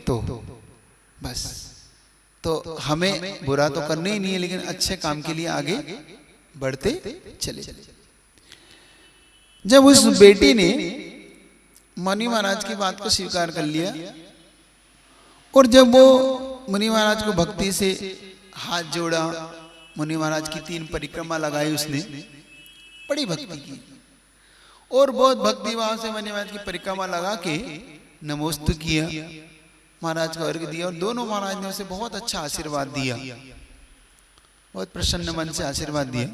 तो, बस। तो हमें बुरा तो करना ही नहीं है, लेकिन अच्छे काम के लिए आगे बढ़ते चले। जब उस बेटी ने मुनि महाराज की बात को स्वीकार कर लिया, और जब वो मुनि महाराज को भक्ति से हाथ जोड़ा, मुनि महाराज की 3 परिक्रमा लगाई उसने, बड़ी भक्ति की, और बहुत भक्ति भाव से मुनि महाराज की परिक्रमा लगा के नमोस्तु किया, महाराज को अर्घ दिया, और दोनों महाराज ने उसे बहुत अच्छा आशीर्वाद दिया, बहुत प्रसन्न मन से आशीर्वाद दिया।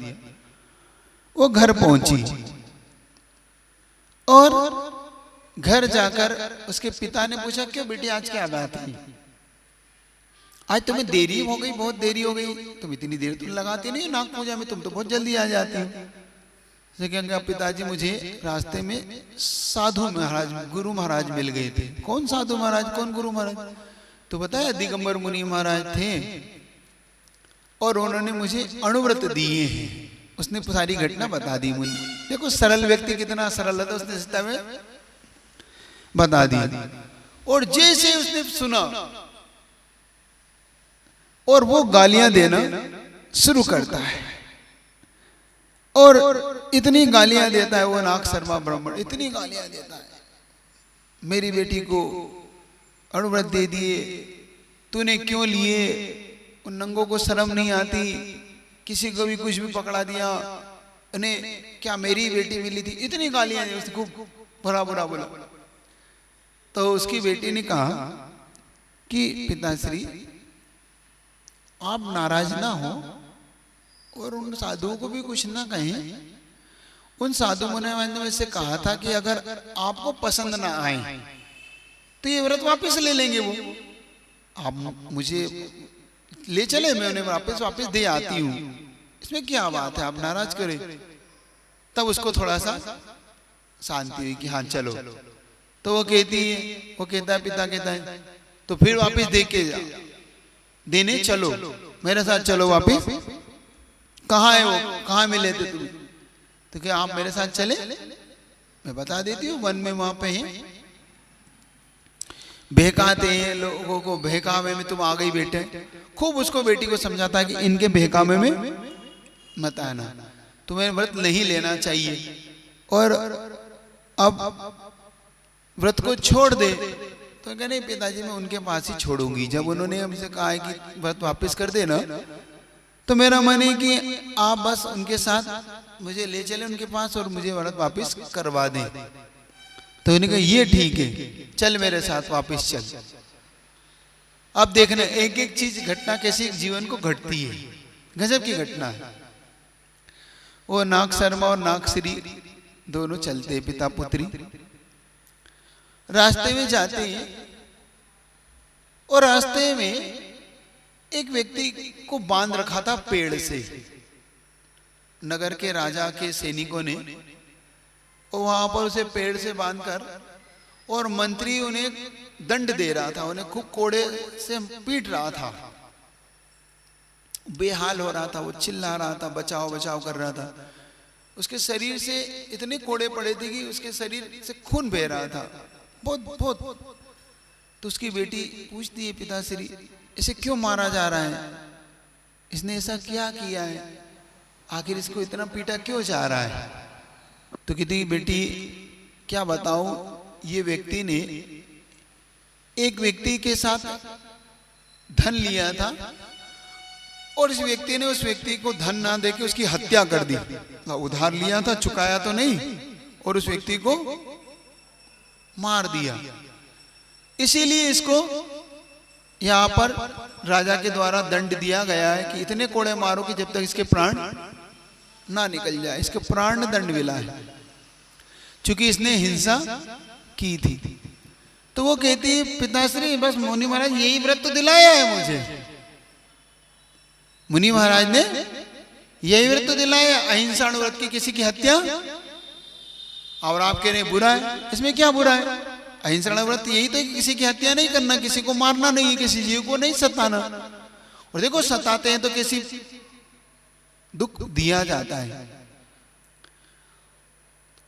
वो घर पहुंची, और घर जाकर उसके पिता ने पूछा, क्यों बेटी आज क्या बात है? आज तुम्हें देरी हो गई, बहुत देरी हो गई, तुम इतनी देर तुम लगाती नहीं नाग पूजा में, तुम तो बहुत जल्दी आ जाती हो। कहेंगे पिताजी मुझे रास्ते में साधु महाराज, गुरु महाराज मिल गए थे। कौन साधु महाराज, कौन गुरु महाराज? तो बताया दिगंबर मुनि महाराज थे, और उन्होंने मुझे अणुव्रत दिए हैं। उसने सारी घटना बता दी मुनि। देखो सरल व्यक्ति कितना सरल था, उसने सीता में बता दी। और जैसे उसने सुना, और वो गालियां देना शुरू करता है, और इतनी गालियां देता है वो नाग शर्मा ब्राह्मण, इतनी गालियां देता है, मेरी बेटी को अणुव्रत दे दिए, तूने क्यों लिए, उन नंगों को शर्म नहीं आती, किसी को भी कुछ भी पकड़ा दिया, उन्हें क्या मेरी बेटी मिली थी, इतनी गालियां दी, उसने खूब बुरा बुरा बोला। तो उसकी बेटी ने कहा कि पिताश्री आप नाराज ना हो, और उन साधुओं को भी कुछ ना कहें। उन साधु मुनियों ने मुझसे कहा था कि अगर आपको पसंद ना आए तो ये व्रत वापस ले लेंगे, वो आप मुझे ले चले, मैं उन्हें वापस दे आती हूँ, इसमें क्या बात है, आप नाराज करें। तब उसको थोड़ा सा शांति हुई कि हाँ चलो। तो वो कहती है, वो कहता है, पिता कहता है तो फिर वापस दे के जा, देने चलो, मेरे साथ चलो वापस। कहाँ है वो, कहाँ मिले थे तुम? तो क्या आप मेरे साथ चले, मैं बता देती हूँ, वन में वहां पे हैं, बहकाते हैं लोगों को, बहकावे में तुम आ गई बेटे। खूब उसको बेटी को समझाता है कि इनके बहकावे में मत आना, तुम्हें व्रत नहीं लेना चाहिए, और अब व्रत को छोड़ दे। तो कह नहीं पिताजी मैं उनके पास ही छोड़ूंगी। जब उन्होंने हमसे कहा है कि व्रत वापस कर देना, तो मेरा मन है कि आप बस उनके साथ मुझे ले चले उनके पास, और मुझे व्रत वापस करवा दें। तो उन्होंने कहा ये ठीक है, चल मेरे साथ वापस चल। अब देखना एक एक चीज घटना कैसी जीवन को घटती है। गजब की घटना है। वो नाग शर्मा और नाग श्री दोनों चलते, पिता पुत्री रास्ते में जाते हैं, और रास्ते में एक व्यक्ति को बांध रखा था पेड़ से, नगर के राजा के सैनिकों ने, और वहां पर उसे पेड़ से बांधकर, और मंत्री उन्हें दंड दे रहा था, उन्हें खूब कोड़े से पीट रहा था, बेहाल हो रहा था, वो चिल्ला रहा था, बचाओ बचाओ कर रहा था। उसके शरीर से इतने कोड़े पड़े थे कि उसके शरीर से खून बह रहा था, बहुत बहुत। तो उसकी बेटी पूछती है, पिताश्री इसे क्यों मारा जा रहा है, इसने ऐसा क्या किया है, आखिर इसको इतना पीटा क्यों जा रहा है। तो कहती बेटी क्या बताऊं, ये व्यक्ति ने एक व्यक्ति के साथ धन लिया था, और इस व्यक्ति ने उस व्यक्ति को धन ना देके उसकी हत्या कर दी। उधार लिया था, चुकाया तो नहीं, और उस व्यक्ति को मार दिया। इसीलिए इसको यहां पर राजा के द्वारा दंड दिया गया है कि इतने कोड़े मारो कि जब तक इसके प्राण ना निकल जाए, इसके प्राण दंड मिला है, क्योंकि इसने हिंसा की थी। तो वो कहती है, पिताश्री बस मुनि महाराज यही व्रत तो दिलाया है मुझे, मुनि महाराज ने यही व्रत तो दिलाया, अहिंसा व्रत की, किसी की हत्या, और आप कह रहे हैं बुरा है, इसमें क्या बुरा है। अहिंसा व्रत यही तो, किसी की हत्या नहीं करना, किसी को मारना नहीं, किसी जीव को नहीं सताना। और देखो सताते हैं तो किसी दुख दिया जाता है।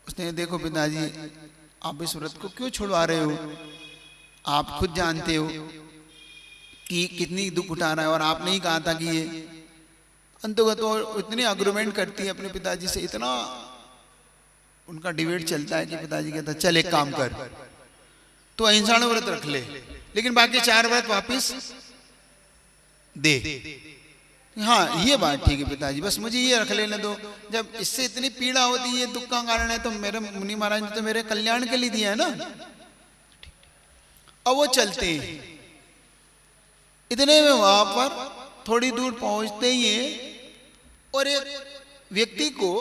उसने देखो पिताजी आप इस व्रत को क्यों छुड़वा रहे हो, आप खुद जानते हो कि कितनी दुख उठा रहा है, और आपने ही कहा था कि ये अंतगत। तो इतने आर्गुमेंट करती है अपने पिताजी से, इतना उनका डिबेट चलता है कि पिताजी कहता है चल एक काम कर, तो अहिंसा व्रत रख ले, लेकिन बाकी 4 व्रत वापिस दे। हाँ ये बात ठीक है पिताजी, बस मुझे ये रख लेने दो, जब इससे इतनी पीड़ा होती है, दुख का कारण है, तो मेरे मुनि महाराज ने तो मेरे कल्याण के लिए दिया है ना। अब वो चलते हैं, इतने में वहां पर थोड़ी दूर पहुंचते ही है, और एक व्यक्ति को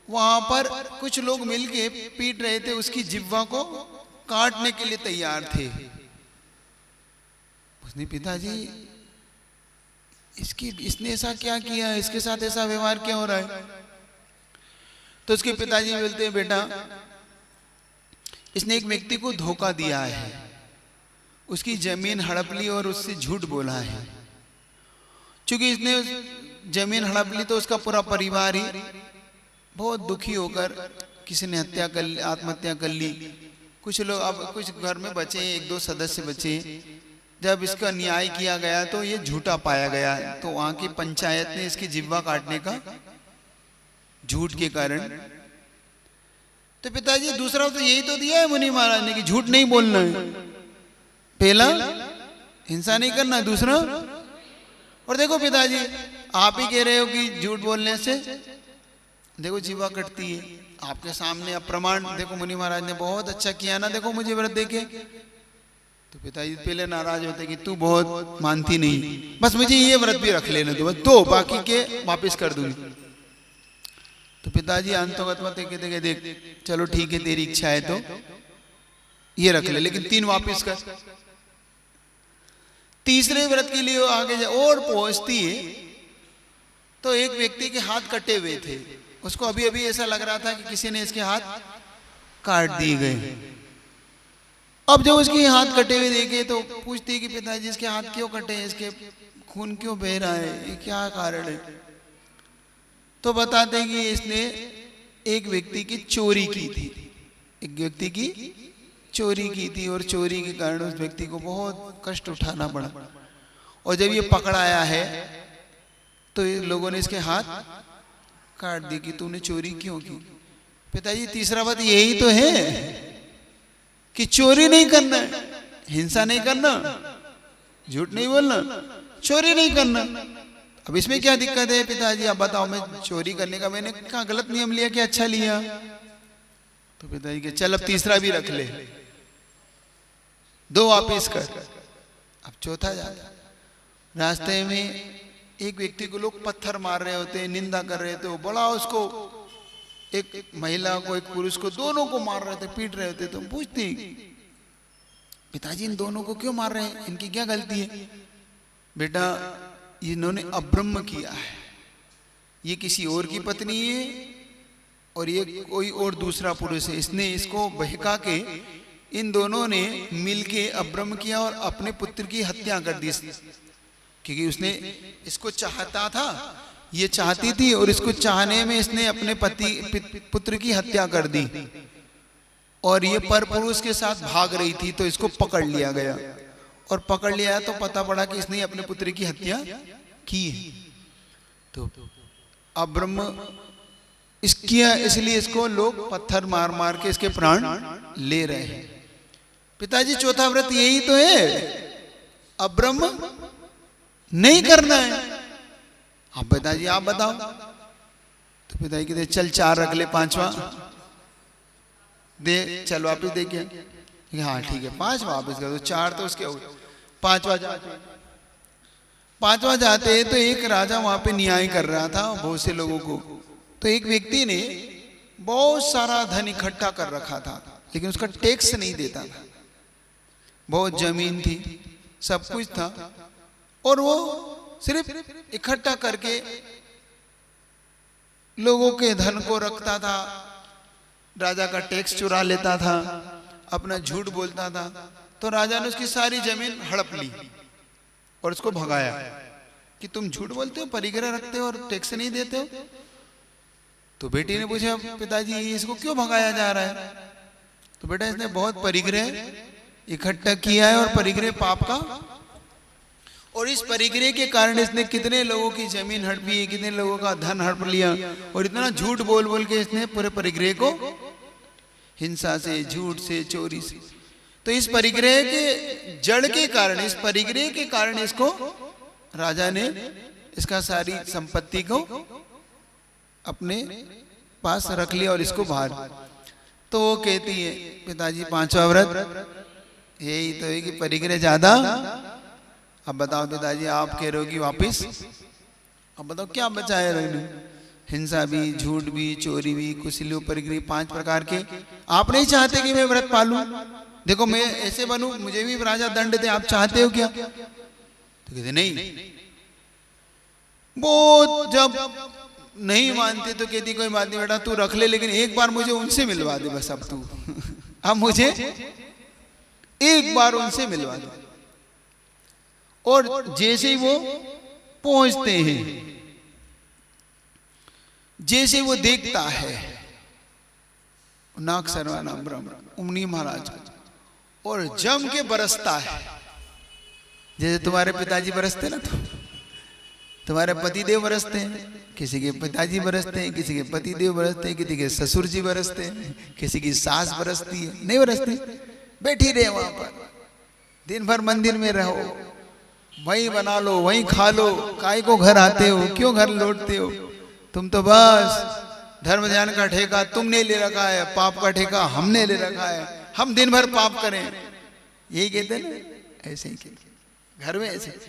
वहां पर कुछ लोग मिलके पीट रहे थे, उसकी जिह्वा को काटने के लिए तैयार थे। उसने पिताजी इसने ऐसा क्या किया, इसके साथ ऐसा व्यवहार क्यों हो रहा है। तो उसके पिताजी बोलते हैं, बेटा इसने एक व्यक्ति को धोखा दिया है, उसकी जमीन हड़प ली और उससे झूठ बोला है। क्योंकि इसने जमीन हड़प ली तो उसका पूरा परिवार ही बहुत दुखी होकर किसी ने आत्महत्या कर ली। कुछ लोग अब कुछ घर में बचे, 1-2 सदस्य बचे। जब इसका न्याय किया गया तो ये झूठा पाया गया, तो वहां की पंचायत ने इसकी जिह्वा काटने का, झूठ के कारण। तो पिताजी दूसरा तो यही तो दिया है मुनि महाराज ने कि झूठ नहीं बोलना है, पहला हिंसा नहीं करना, दूसरा। और देखो पिताजी आप ही कह रहे हो कि झूठ बोलने से देखो जीवा कटती है, आपके सामने अप्रमाण। देखो मुनि महाराज ने बहुत अच्छा किया ना, देखो मुझे व्रत देके। तो पिताजी पहले नाराज होते कि तू बहुत मानती नहीं, बस मुझे ये व्रत भी रख लेने दो, बस 2 बाकी के वापस कर दूंगी। तो पिताजी अंतोगत मत कहते देख चलो ठीक है तेरी इच्छा है तो ये रख ले, लेकिन 3 वापस कर। तीसरे व्रत के लिए आगे और पहुंचती है तो एक व्यक्ति के हाथ कटे हुए थे, उसको अभी अभी ऐसा लग रहा था कि किसी ने इसके हाथ काट दिए गए। अब जब उसके हाथ कटे हुए देखे तो पूछती है कि पिताजी इसके हाथ क्यों कटे हैं, इसके खून क्यों बह रहा है, ये क्या कारण है। तो बताते हैं कि इसने एक व्यक्ति की चोरी की थी, एक व्यक्ति की चोरी की थी, और चोरी के कारण उस व्यक्ति को बहुत कष्ट उठाना पड़ा। और जब ये पकड़ाया है तो लोगों ने इसके हाथ काट दिए कि तूने चोरी क्यों की। पिताजी तीसरा बात यही तो है कि चोरी नहीं करना है, हिंसा नहीं करना, झूठ नहीं बोलना, चोरी नहीं करना। अब इसमें क्या दिक्कत है पिताजी, आप बताओ। मैं चोरी करने का मैंने क्या गलत नियम लिया कि अच्छा लिया। तो पिताजी के चल अब तीसरा भी रख ले, 2 वापिस कर, अब चौथा जा। रास्ते में एक व्यक्ति को लोग पत्थर मार रहे होते हैं, निंदा कर रहे थे, बड़ा उसको, एक महिला को एक पुरुष को, दोनों को मार रहे थे, पीट रहे होते। तो पूछते पिताजी इन दोनों को क्यों मार रहे हैं, इनकी क्या गलती है? बेटा इन्होंने अब्रह्म किया है, ये किसी और की पत्नी है और ये कोई और दूसरा पुरुष है, इसने इसको बहका के इन दोनों ने मिलके अब्रह्म किया और अपने पुत्र की हत्या कर दी, क्योंकि उसने इसको चाहता था, ये चाहती थी, और इसको चाहने में इसने अपने पुत्र की हत्या कर दी, और ये परपुरुष के साथ भाग रही थी, तो इसको पकड़ लिया गया, और पकड़ लिया तो पता पड़ा कि इसने अपने पुत्र की हत्या की है। तो अब्रह्म इसलिए इसको लोग पत्थर मार मार के इसके प्राण ले रहे हैं। पिताजी चौथा व्रत यही तो है, अब्रह्म नहीं करना है। अब पिताजी आप बताओ। तो पिताजी कहते चल 4 रख ले, 5वां दे, चल वापिस दे क्या? हाँ ठीक है, 5 वापिस कर दो, 4 तो उसके हो गए, 5वां जाते तो एक राजा वहां पे न्याय कर रहा था बहुत से लोगों को। तो एक व्यक्ति ने बहुत सारा धन इकट्ठा कर रखा था, लेकिन उसका टैक्स नहीं देता था, बहुत जमीन थी, सब कुछ था, और वो सिर्फ इकट्ठा करके लोगों के धन को रखता था, राजा का टैक्स चुरा लेता था, अपना झूठ बोलता था। तो राजा ने उसकी सारी जमीन हड़प ली और उसको भगाया कि तुम झूठ बोलते हो, परिग्रह रखते हो और टैक्स नहीं देते हो। तो बेटी ने पूछा पिताजी इसको क्यों भगाया जा रहा है? तो बेटा इसने बहुत परिग्रह इकट्ठा किया है, और परिग्रह पाप का, और इस परिग्रह के कारण इसने कितने लोगों की जमीन हड़पी है, कितने लोगों का धन हड़प लिया, और इतना झूठ बोल बोल के इसने पूरे परिग्रह को, हिंसा से, झूठ से, चोरी से। तो इस परिग्रह के जड़ के कारण, इस परिग्रह के कारण इसको राजा ने इसका सारी संपत्ति को अपने पास रख लिया और इसको बाहर। तो वो कहती है पिताजी 5वां व्रत यही तो है कि परिग्रह ज्यादा। अब बताओ पिताजी आप कह रहे हो कि वापिस, अब बताओ क्या बचा है रहने? हिंसा भी, झूठ भी, चोरी भी, कुशील, परिग्रह, 5 प्रकार के। आप नहीं चाहते कि मैं व्रत पालूं? देखो मैं ऐसे बनूं, मुझे भी राजा दंड दे, आप चाहते हो क्या? तो कहते नहीं। वो जब नहीं मानते तो कहती कोई बात नहीं बेटा तू रख ले, लेकिन एक बार मुझे उनसे मिलवा दे बस। अब तू अब मुझे एक बार उनसे मिलवा दे। और जैसे ही वो पहुंचते हैं, जैसे वो देखता है नाग सर्वनाम ब्रह्म उमनी महाराज को, और जम के बरसता है, जैसे तुम्हारे पिताजी बरसते ना, तो तुम्हारे पतिदेव बरसते हैं, किसी के पिताजी बरसते हैं, किसी के पतिदेव बरसते हैं, किसी के ससुर जी बरसते हैं, किसी की सास बरसती है, नहीं बरसती? बैठी रहे वहां पर, दिन भर मंदिर में रहो, वहीं बना लो, वहीं खा लो, काय को घर आते हो, क्यों घर लौटते हो? तुम तो बस धर्म ध्यान का ठेका तुमने ले रखा है, पाप का ठेका हमने ले रखा है, हम दिन भर पाप करें, यही कहते हैं ना। ऐसे ही कहते घर में ऐसे।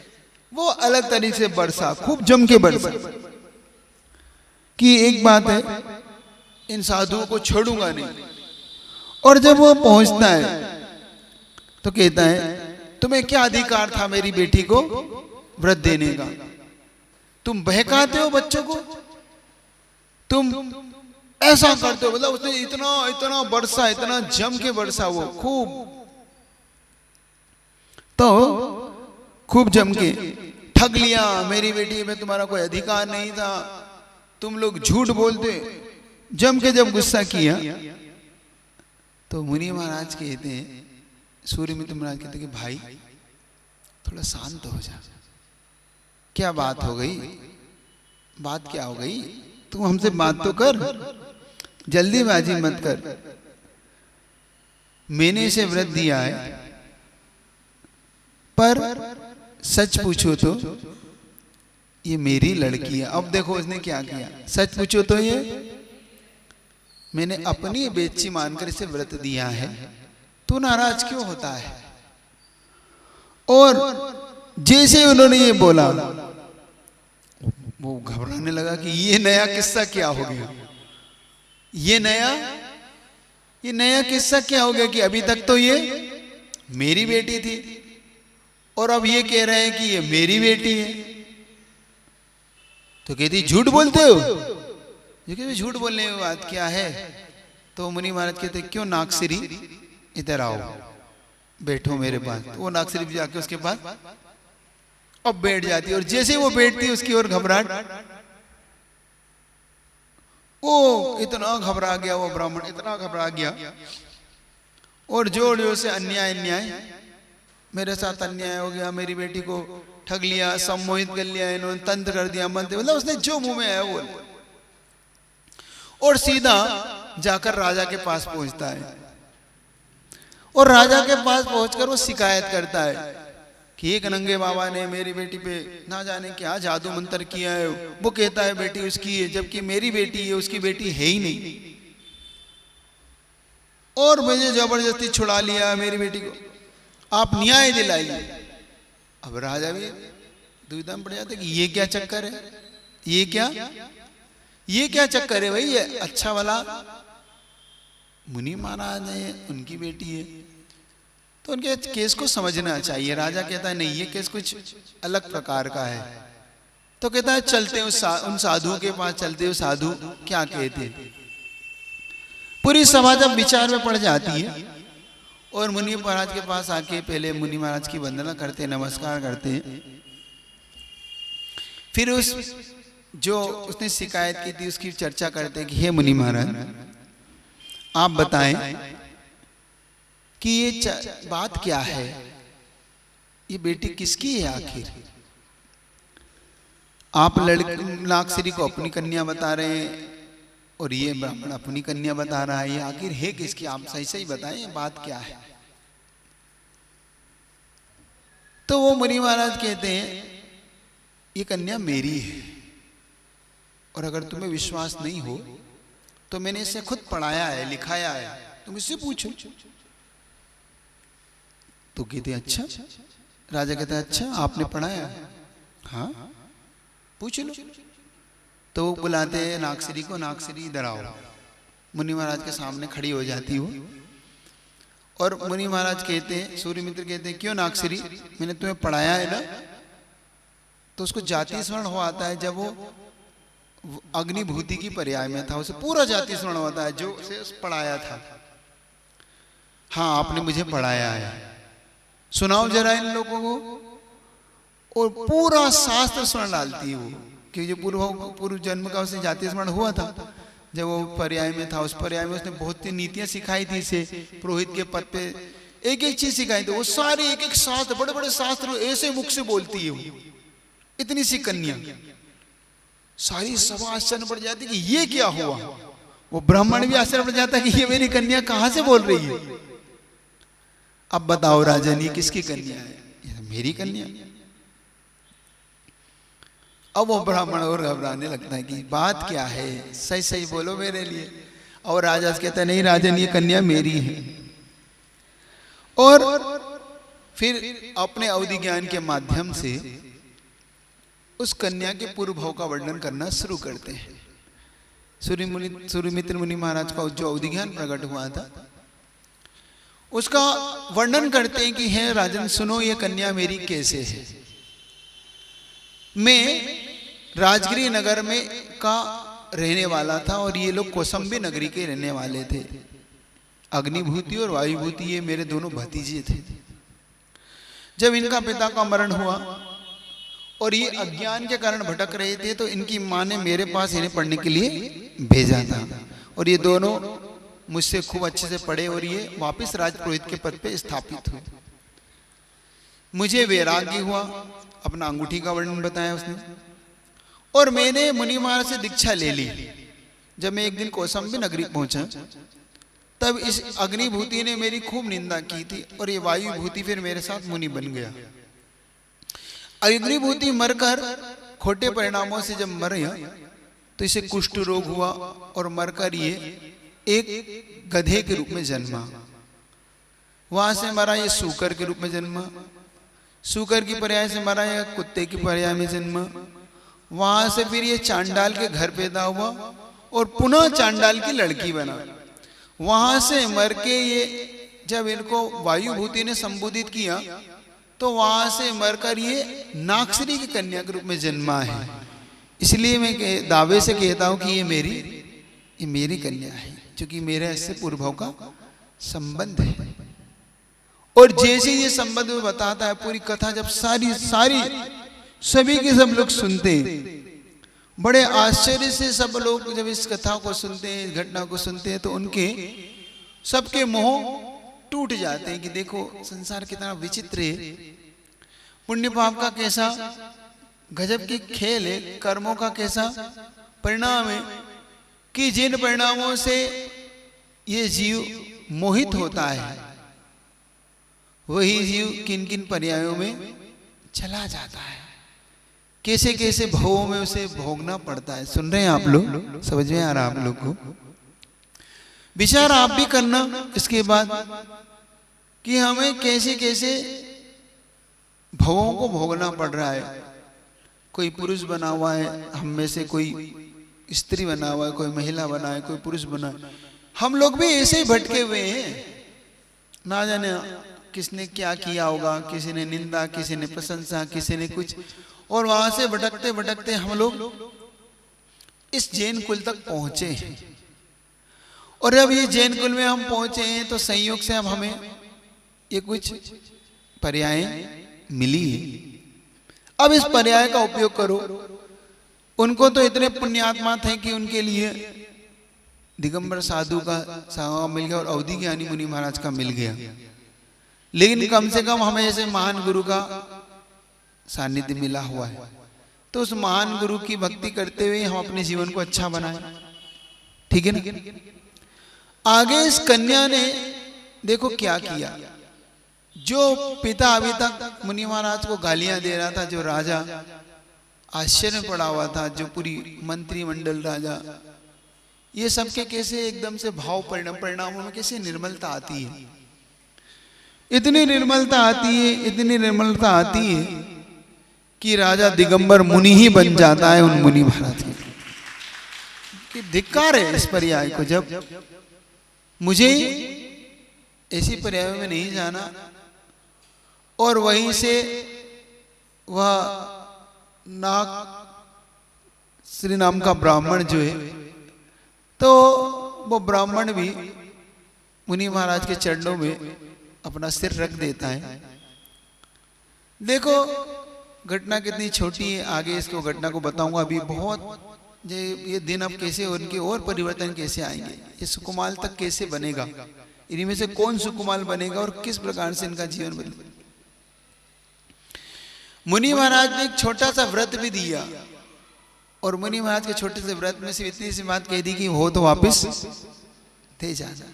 वो अलग तरीके से बरसा, खूब जम के बरसा कि एक बात है इन साधुओं को छोड़ूंगा नहीं। और जब वो पहुंचता है तो कहता है तुम्हें क्या अधिकार था मेरी बेटी को व्रत देने का? तुम बहकाते हो बच्चों को, तुम ऐसा करते हो। मतलब उसने इतना इतना बरसा, इतना जम के बरसा, वो खूब, तो खूब जम के ठग लिया, मेरी बेटी में तुम्हारा कोई अधिकार नहीं था, तुम लोग झूठ बोलते। जम के जब गुस्सा किया तो मुनि महाराज कहते हैं, सूर्य मित्र महाराज कहते हैं कि भाई थोड़ा शांत हो जा, क्या बात हो गई? बात क्या हो गई? तू हमसे बात तो कर, जल्दीबाजी मत कर। मैंने इसे व्रत दिया है, पर सच पूछो तो ये मेरी लड़की है। अब देखो उसने क्या किया, सच पूछो तो ये मैंने अपनी बेची मानकर इसे व्रत दिया है, तू नाराज क्यों होता है? और जैसे उन्होंने ये बोला वो घबराने लगा कि ये नया किस्सा क्या हो गया, ये नया किस्सा क्या हो गया कि अभी तक तो ये मेरी बेटी थी और अब ये कह रहे हैं कि ये मेरी बेटी है। तो कहती झूठ बोलते हो, ये कहते झूठ बोलने की बात क्या है। तो मुनि महाराज कहते क्यों नागसिरी इधर आओ, बैठो मेरे पास। तो वो नागसिरी भी जाके उसके पास अब बैठ जाती है, और जैसे वो बैठती है उसकी ओर घबराहट, वो इतना घबरा गया, वो ब्राह्मण इतना घबरा गया और जोर जोर से अन्याय मेरे साथ अन्याय हो गया, मेरी बेटी को ठग लिया, सम्मोहित कर लिया, इन्होंने तंत्र कर दिया, मंत्र, मतलब उसने जो मुंह में आया वो, और सीधा जाकर राजा के पास पहुंचता है। और राजा के पास पहुंचकर वो शिकायत करता है कि एक नंगे बाबा ने मेरी बेटी पे ना जाने क्या जादू मंत्र किया है। वो कहता है बेटी उसकी है, जबकि मेरी बेटी है, उसकी बेटी है ही नहीं, और मुझे जबरदस्ती छुड़ा लिया मेरी बेटी को, आप न्याय दिलाइए। अब राजा भी दुविधा में पड़ जाता है कि ये क्या चक्कर है, ये क्या चक्कर है भाई, ये अच्छा वाला मुनि महाराज है, उनकी बेटी है, तो उनके केस को समझना चाहिए। राजा कहता है नहीं, ये केस कुछ अलग प्रकार का है। तो कहता है चलते उन साधुओं के पास चलते, हो साधु क्या कहते। पूरी सभा जब विचार में पड़ जाती है और मुनि महाराज के पास आके पहले मुनि महाराज की वंदना करते, नमस्कार करते, फिर उस जो उसने शिकायत की थी उसकी चर्चा करते कि हे मुनि महाराज आप बताएं कि ये बात क्या है, ये बेटी किसकी है आखिर। आप नागसिरी को अपनी कन्या बता रहे हैं और ये ब्राह्मण अपनी कन्या बता रहा है, ये आखिर है किसकी, आप सही सही बताएं ये बात क्या है। तो वो मुनि महाराज कहते हैं ये कन्या मेरी है, और अगर तुम्हें विश्वास नहीं हो तो मैंने इसे खुद पढ़ाया है, लिखाया है, तुम इससे पूछो। तो कहते अच्छा, राजा कहता है अच्छा आपने पढ़ाया, हाँ पूछ लो। तो वो बुलाते हैं नागसिरी को, नागसिरी इधर आओ। मुनि महाराज के सामने खड़ी हो जाती हो, और मुनि महाराज कहते हैं, सूर्यमित्र कहते हैं क्यों नागसिरी, मैंने तुम्हें पढ़ाया है ना। तो उसको जाति स्मरण हो आता है, जब वो अग्निभूति की पर्याय में था, उसे पूरा जाति स्मरण होता है जो उसे पढ़ाया था। हाँ आपने मुझे पढ़ाया है, सुनाओ जरा इन लोगों को। और पूरा शास्त्र स्मरण डालती है वो, कि जो पूर्व जन्म का उसे जाति स्मरण हुआ था, जब वो पर्याय में था, उस पर्याय में उसने बहुत सी नीतियां सिखाई थी इसे, पुरोहित के पद पे एक एक चीज सिखाई थी। वो सारे एक एक शास्त्र, बड़े बड़े शास्त्र ऐसे मुख से बोलती है वो, इतनी सी कन्या। सारी सभा आश्चर्य पड़ जाती कि ये क्या हुआ। वो ब्राह्मण भी आश्चर्य पड़ जाता कि ये मेरी कन्या कहां से बोल रही है। अब बताओ राजन ये किसकी कन्या है, ये तो मेरी कन्या। अब वो ब्राह्मण और घबराने लगता है कि बात क्या है, सही सही बोलो मेरे लिए। और राजा कहता है नहीं राजन ये कन्या मेरी है। और फिर अपने अवधि ज्ञान के माध्यम से उस कन्या के पूर्व भाव का वर्णन करना शुरू करते हैं। सूर्यमित्र मुनि महाराज का जो अवधि ज्ञान प्रकट हुआ था उसका वर्णन करते हैं कि हे राजन सुनो ये कन्या मेरी कैसे है। मैं राजगिरी नगर में का रहने वाला था और ये लोग कौसंबी नगरी के रहने वाले थे। अग्निभूति और वायुभूति ये मेरे दोनों भतीजे थे। जब इनका पिता का मरण हुआ और ये अज्ञान के कारण भटक रहे थे तो इनकी माँ ने मेरे पास इन्हें पढ़ने के लिए भेजा था। और ये दोनों मुझसे खूब अच्छे से पढ़े और ये वापस राजपुरोहित के पद पे स्थापित हुए। मुझे वैराग्य हुआ, अपना अंगूठी का वर्णन बताया उसने, और मैंने मुनि महाराज से दीक्षा ले ली। जब मैं एक दिन कौसंबी नगरी पहुंचा तब इस अग्निभूति ने मेरी खूब निंदा की थी और ये वायुभूति फिर मेरे साथ मुनि बन गया। अग्निभूति मरकर खोटे परिणामों से जब मर गया तो इसे कुष्ठ रोग हुआ और मरकर ये एक गधे के रूप में जन्मा। वहां से मरा ये सूकर के रूप में जन्मा। सूकर की पर्याय से मरा ये कुत्ते की पर्याय में जन्मा। वहां से फिर ये चांडाल के घर पैदा हुआ और पुनः चांडाल की लड़की बना। वहां से मर के ये जब इनको वायुभूति ने संबोधित किया तो वहां से मरकर ये नागश्री की कन्या के रूप में जन्मा है। इसलिए मैं दावे से कहता हूं कि ये मेरी कन्या है, क्योंकि मेरे इससे पूर्वभाव का संबंध है। और जैसे ये संबंध में बताता है पूरी कथा, जब सारी सभी के सब लोग सुनते बड़े आश्चर्य से, सब लोग जब इस कथा को सुनते हैं, इस घटना को सुनते हैं, तो उनके सबके मोह टूट जाते हैं कि देखो संसार कितना विचित्र है, पुण्य पाप का कैसा गजब की खेल है, कर्मों का कैसा परिणाम है कि जिन परिणामों से ये जीव मोहित होता है वही जीव किन किन पर्यायों में चला जाता है, कैसे कैसे भवों में उसे भोगना पड़ता है। सुन रहे हैं आप लोग? समझ में आ रहा है आप लोग को? विचार आप भी करना इसके बाद कि हमें कैसे कैसे भवों को भोगना पड़ रहा है। कोई पुरुष बना हुआ है, हम में से कोई स्त्री बना हुआ है, कोई महिला बना है, कोई पुरुष बना है। हम लोग भी ऐसे ही भटके हुए हैं, ना जाने किसने क्या किया होगा, किसी ने निंदा, किसी ने प्रशंसा, किसी ने कुछ, और वहां से भटकते भटकते हम लोग इस जैन कुल तक पहुंचे हैं। और अब ये जैन कुल में हम पहुंचे हैं तो संयोग से अब हमें ये कुछ पर्याय मिली है। अब इस पर्याय का उपयोग करो। उनको तो इतने पुण्यात्मा थे कि उनके लिए दिगंबर साधु का साहब मिल गया और अवधि ज्ञानी मुनि महाराज का मिल गया, लेकिन कम से कम हमें ऐसे महान गुरु का सानिध्य मिला हुआ है। तो उस महान गुरु की भक्ति करते हुए हम अपने जीवन को अच्छा बनाए, ठीक है ना? आगे इस कन्या ने देखो क्या किया। जो पिता अभी तक मुनि महाराज को गालियां दे रहा था, जो राजा आश्चर्य में पड़ा हुआ था, जो पूरी मंत्रिमंडल राजा, ये सबके कैसे एकदम से भाव परिणामों में कैसे निर्मलता आती है, इतनी निर्मलता आती है, इतनी निर्मलता आती है कि राजा दिगंबर मुनि ही बन जाता है उन मुनि महाराज के। धिक्कार है इस पर्याय को। जब मुझे ऐसी पर्याय में नहीं जाना और वहीं से वह नाग श्री नाम का ब्राह्मण जो है, तो वो ब्राह्मण भी मुनि महाराज के चरणों में अपना सिर रख देता है। देखो घटना कितनी छोटी है, आगे इसको घटना को बताऊंगा। अभी बहुत ये दिन अब कैसे उनके और परिवर्तन कैसे आएंगे, ये सुकुमाल तक कैसे बनेगा, इन्हीं में से कौन सुकुमाल बनेगा और किस प्रकार से इनका जीवन बनेगा। मुनि महाराज ने एक छोटा सा व्रत भी दिया और मुनि महाराज के छोटे से व्रत में से इतनी सी बात कह दी कि हो तो वापस थे जाना,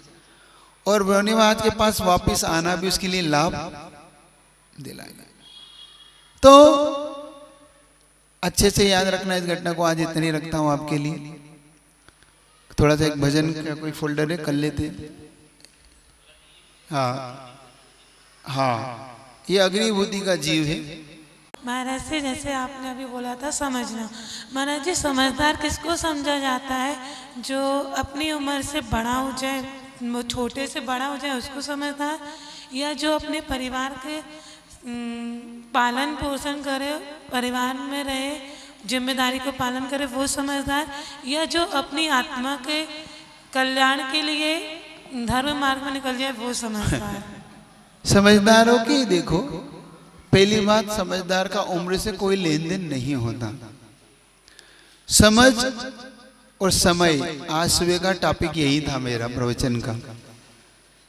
और मुनि महाराज के पास वापस आना भी उसके लिए लाभ दिलाएगा। तो अच्छे से याद रखना इस घटना को। आज इतनी रखता हूं आपके लिए। थोड़ा सा एक भजन का कोई फोल्डर है, कर लेते। हाँ हाँ, ये अग्निभूति का जीव है। महाराज जी, जैसे आपने अभी बोला था समझना, महाराज जी समझदार किसको समझा जाता है? जो अपनी उम्र से बड़ा हो जाए, वो छोटे से बड़ा हो जाए उसको समझदार, या जो अपने परिवार के पालन पोषण करे, परिवार में रहे, जिम्मेदारी को पालन करे वो समझदार, या जो अपनी आत्मा के कल्याण के लिए धर्म मार्ग में निकल जाए वो समझदार? समझदारों की देखो, पहली बात, समझदार का उम्र से कोई लेन देन नहीं होता। समझ और समय, आज सुबह का टॉपिक यही था मेरा प्रवचन का।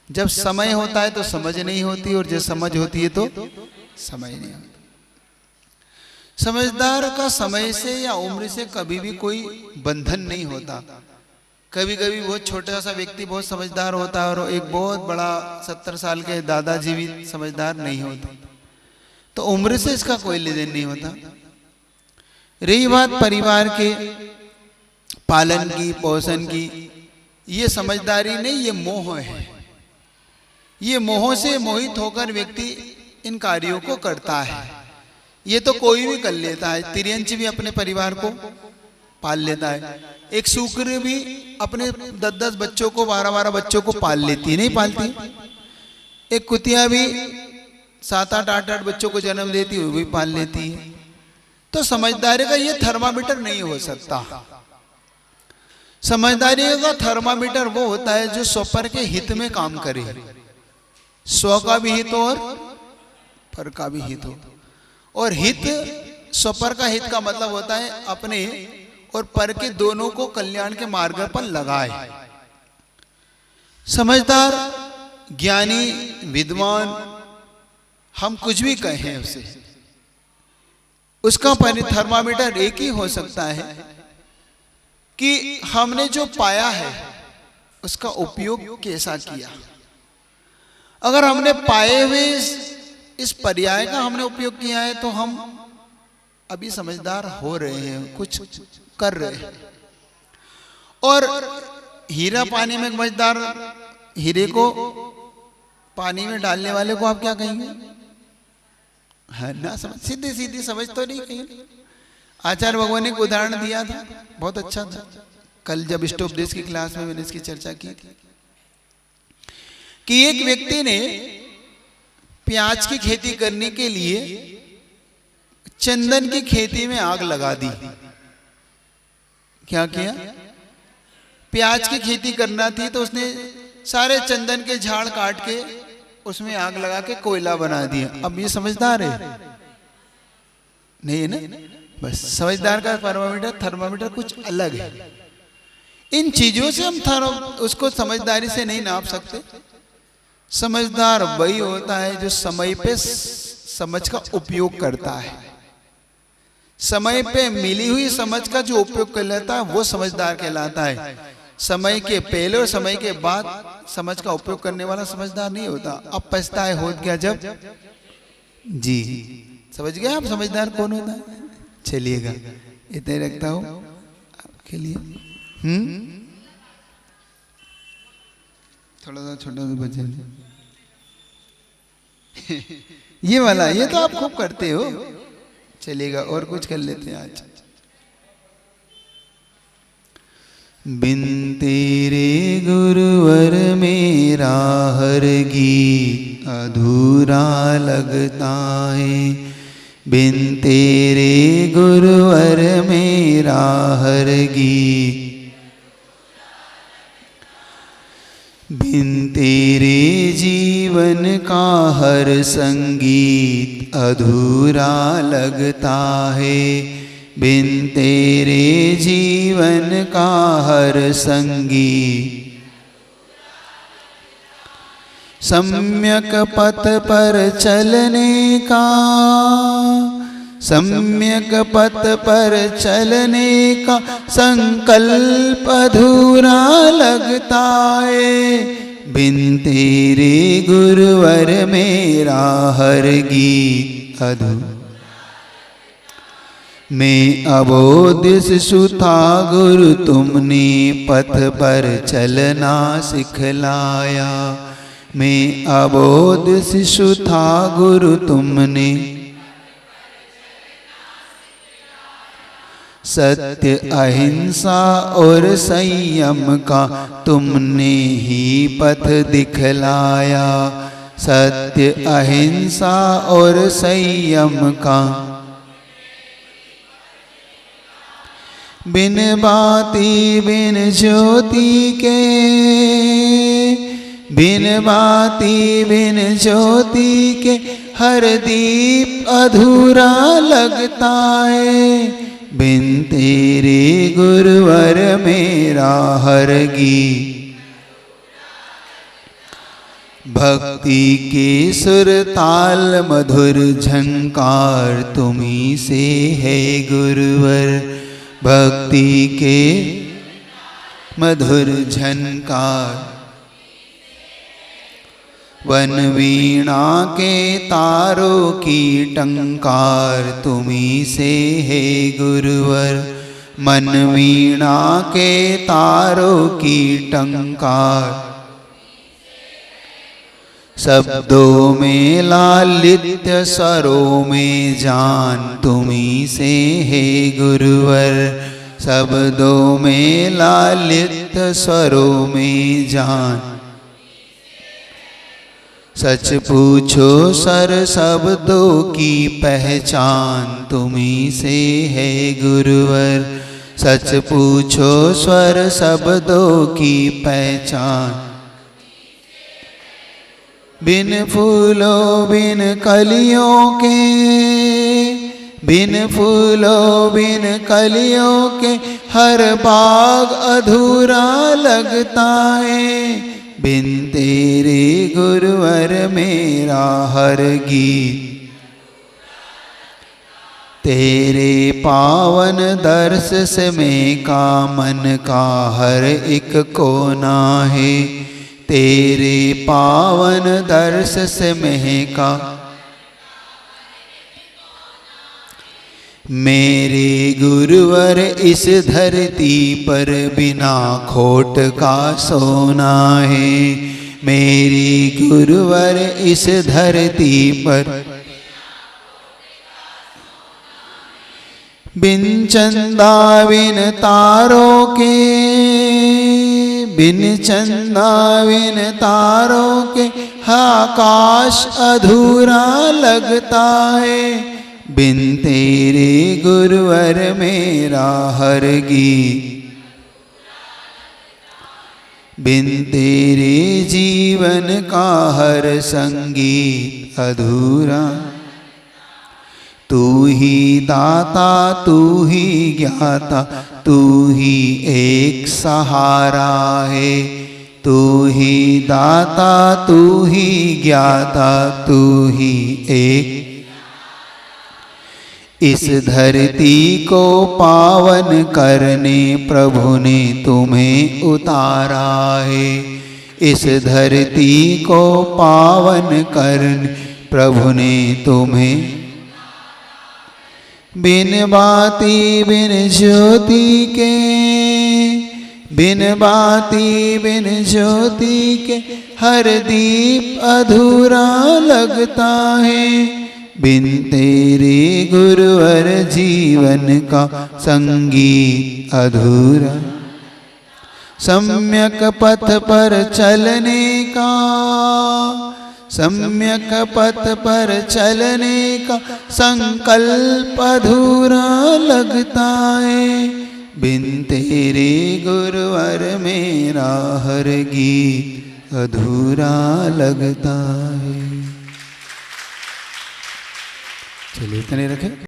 जब समय होता है तो समझ नहीं होती, और जब समझ होती है तो समय नहीं होता। समझदार का समय से या उम्र से कभी भी कोई बंधन नहीं होता। कभी कभी बहुत छोटा सा व्यक्ति बहुत समझदार होता है और एक बहुत बड़ा 70 साल के दादाजी भी समझदार नहीं होते। तो उम्र से इसका कोई लेन नहीं होता। रही बात परिवार के पालन की, पोषण की, ये समझदारी नहीं, ये मोह है। ये मोह से मोहित होकर व्यक्ति इन कार्यों को करता है। ये तो कोई भी कर लेता है, तिर्यंच भी अपने परिवार को पाल लेता है, एक शुक्र भी अपने 10-10 बच्चों को 12-12 बच्चों को पाल लेती है, नहीं पालती? एक कुतिया भी 7-8, 8-8 बच्चों को जन्म देती है, वो भी पाल लेती है। तो समझदारी का ये थर्मामीटर नहीं हो सकता। समझदारी का थर्मामीटर वो होता है जो स्वपर के हित में काम करे, स्व का भी हित हो और पर का भी हित हो। और हित, स्वपर का हित का मतलब होता है अपने और पर के दोनों को कल्याण के मार्ग पर लगाए। समझदार, ज्ञानी, विद्वान, हम कुछ भी कहें उसे, उसका थर्मामीटर एक ही हो सकता है कि हमने जो पाया है उसका उपयोग कैसा किया। अगर हमने पाए हुए इस पर्याय का हमने उपयोग किया है तो हम अभी समझदार हो रहे हैं, कुछ कर रहे हैं। और हीरा पानी में समझदार, हीरे को पानी में डालने वाले को आप क्या कहेंगे? है ना, समझ, सीधी सीधी समझ तो नहीं कहेंगे। आचार्य भगवान ने एक उदाहरण दिया था, बहुत अच्छा था। कल जब स्टोपदेश की क्लास में मैंने इसकी चर्चा की थी कि एक व्यक्ति ने प्याज की खेती करने के लिए चंदन की खेती में आग लगा दी। क्या किया? प्याज की खेती करना थी तो उसने सारे चंदन के झाड़ काट के उसमें आग लगा के कोयला बना दिया। अब ये समझदार है? नहीं है ना? बस समझदार का थर्मामीटर कुछ अलग है। इन चीजों से हम उसको समझदारी से नहीं नाप सकते। समझदार वही होता है जो समय पे समझ का उपयोग करता है। समय पे मिली हुई समझ का जो उपयोग कर लेता है वो समझदार कहलाता है। समय के पहले और समय के बाद समझ का उपयोग करने वाला समझदार नहीं होता। अब पछताए हो गया जब। जी समझ गए आप समझदार कौन होता है? चलिएगा इतने रखता हूं आपके लिए। थोड़ा सा छोटा सा बचन ये वाला, ये तो आप खूब करते हो। चलिएगा और कुछ कर लेते हैं आज। बिन तेरे गुरुवर मेरा हर गीत अधूरा लगता है। बिन तेरे गुरुवर मेरा हर गीत, बिन तेरे जीवन का हर संगीत अधूरा लगता है। बिन तेरे जीवन का हर संगीत, सम्यक पथ पर चलने का, सम्यक पथ पर चलने का संकल्प अधूरा लगता है। बिन तेरे गुरुवर मेरा हर गीत अधूरा। मैं अबोध शिशु था गुरु तुमने पथ पर चलना सिखलाया। मैं अबोध शिशु था गुरु तुमने सत्य अहिंसा और संयम का तुमने ही पथ दिखलाया। सत्य अहिंसा और संयम का बिन बाती बिन ज्योति के, बिन बाती बिन ज्योति के हर दीप अधूरा लगता है। बिन तेरे गुरुवर मेरा हर गीत, भक्ति के सुर ताल मधुर झंकार तुम्ही से है गुरुवर। भक्ति के मधुर झनकार, वन वीणा के तारों की टंकार तुम्ही से है गुरुवर। मन वीणा के तारों की टंकार, शब्दों में लालित्य, स्वरों में जान, तुम्ही से है गुरुवर। शब्दों में लालित्य, स्वरों में जान, सच पूछो सर शब्दों की पहचान, तुम्ही से है गुरुवर। सच पूछो स्वर शब्दों की पहचान। बिन फूलों बिन कलियों के, बिन फूलों बिन कलियों के हर बाग अधूरा लगता है। बिन तेरे गुरुवर मेरा हर गीत, तेरे पावन दर्श से में का मन का हर एक कोना है। तेरे पावन दर्श से में का मेरे गुरुवर इस धरती पर बिना खोट का सोना है। मेरे गुरुवर इस धरती पर बिन चंदा बिन तारों के, बिन चंदा बिन तारों के आकाश अधूरा लगता है। बिन तेरे गुरुवर मेरा हर गीत, बिन तेरे जीवन का हर संगीत अधूरा। तू ही दाता, तू ही ज्ञाता, तू ही एक सहारा है। तू ही दाता, तू ही ज्ञाता, तू ही एक। इस धरती को पावन करने प्रभु ने तुम्हें उतारा है। इस धरती को पावन करने प्रभु ने तुम्हें। बिन बाती बिन ज्योति के, बिन बाती बिन ज्योति के हर दीप अधूरा लगता है। बिन तेरे गुरुवर जीवन का संगीत अधूरा। सम्यक पथ पर चलने का, सम्यक पथ पर चलने का संकल्प अधूरा लगता है। बिन तेरे गुरुवर मेरा हर गीत अधूरा लगता है। चलिए इतने रखें।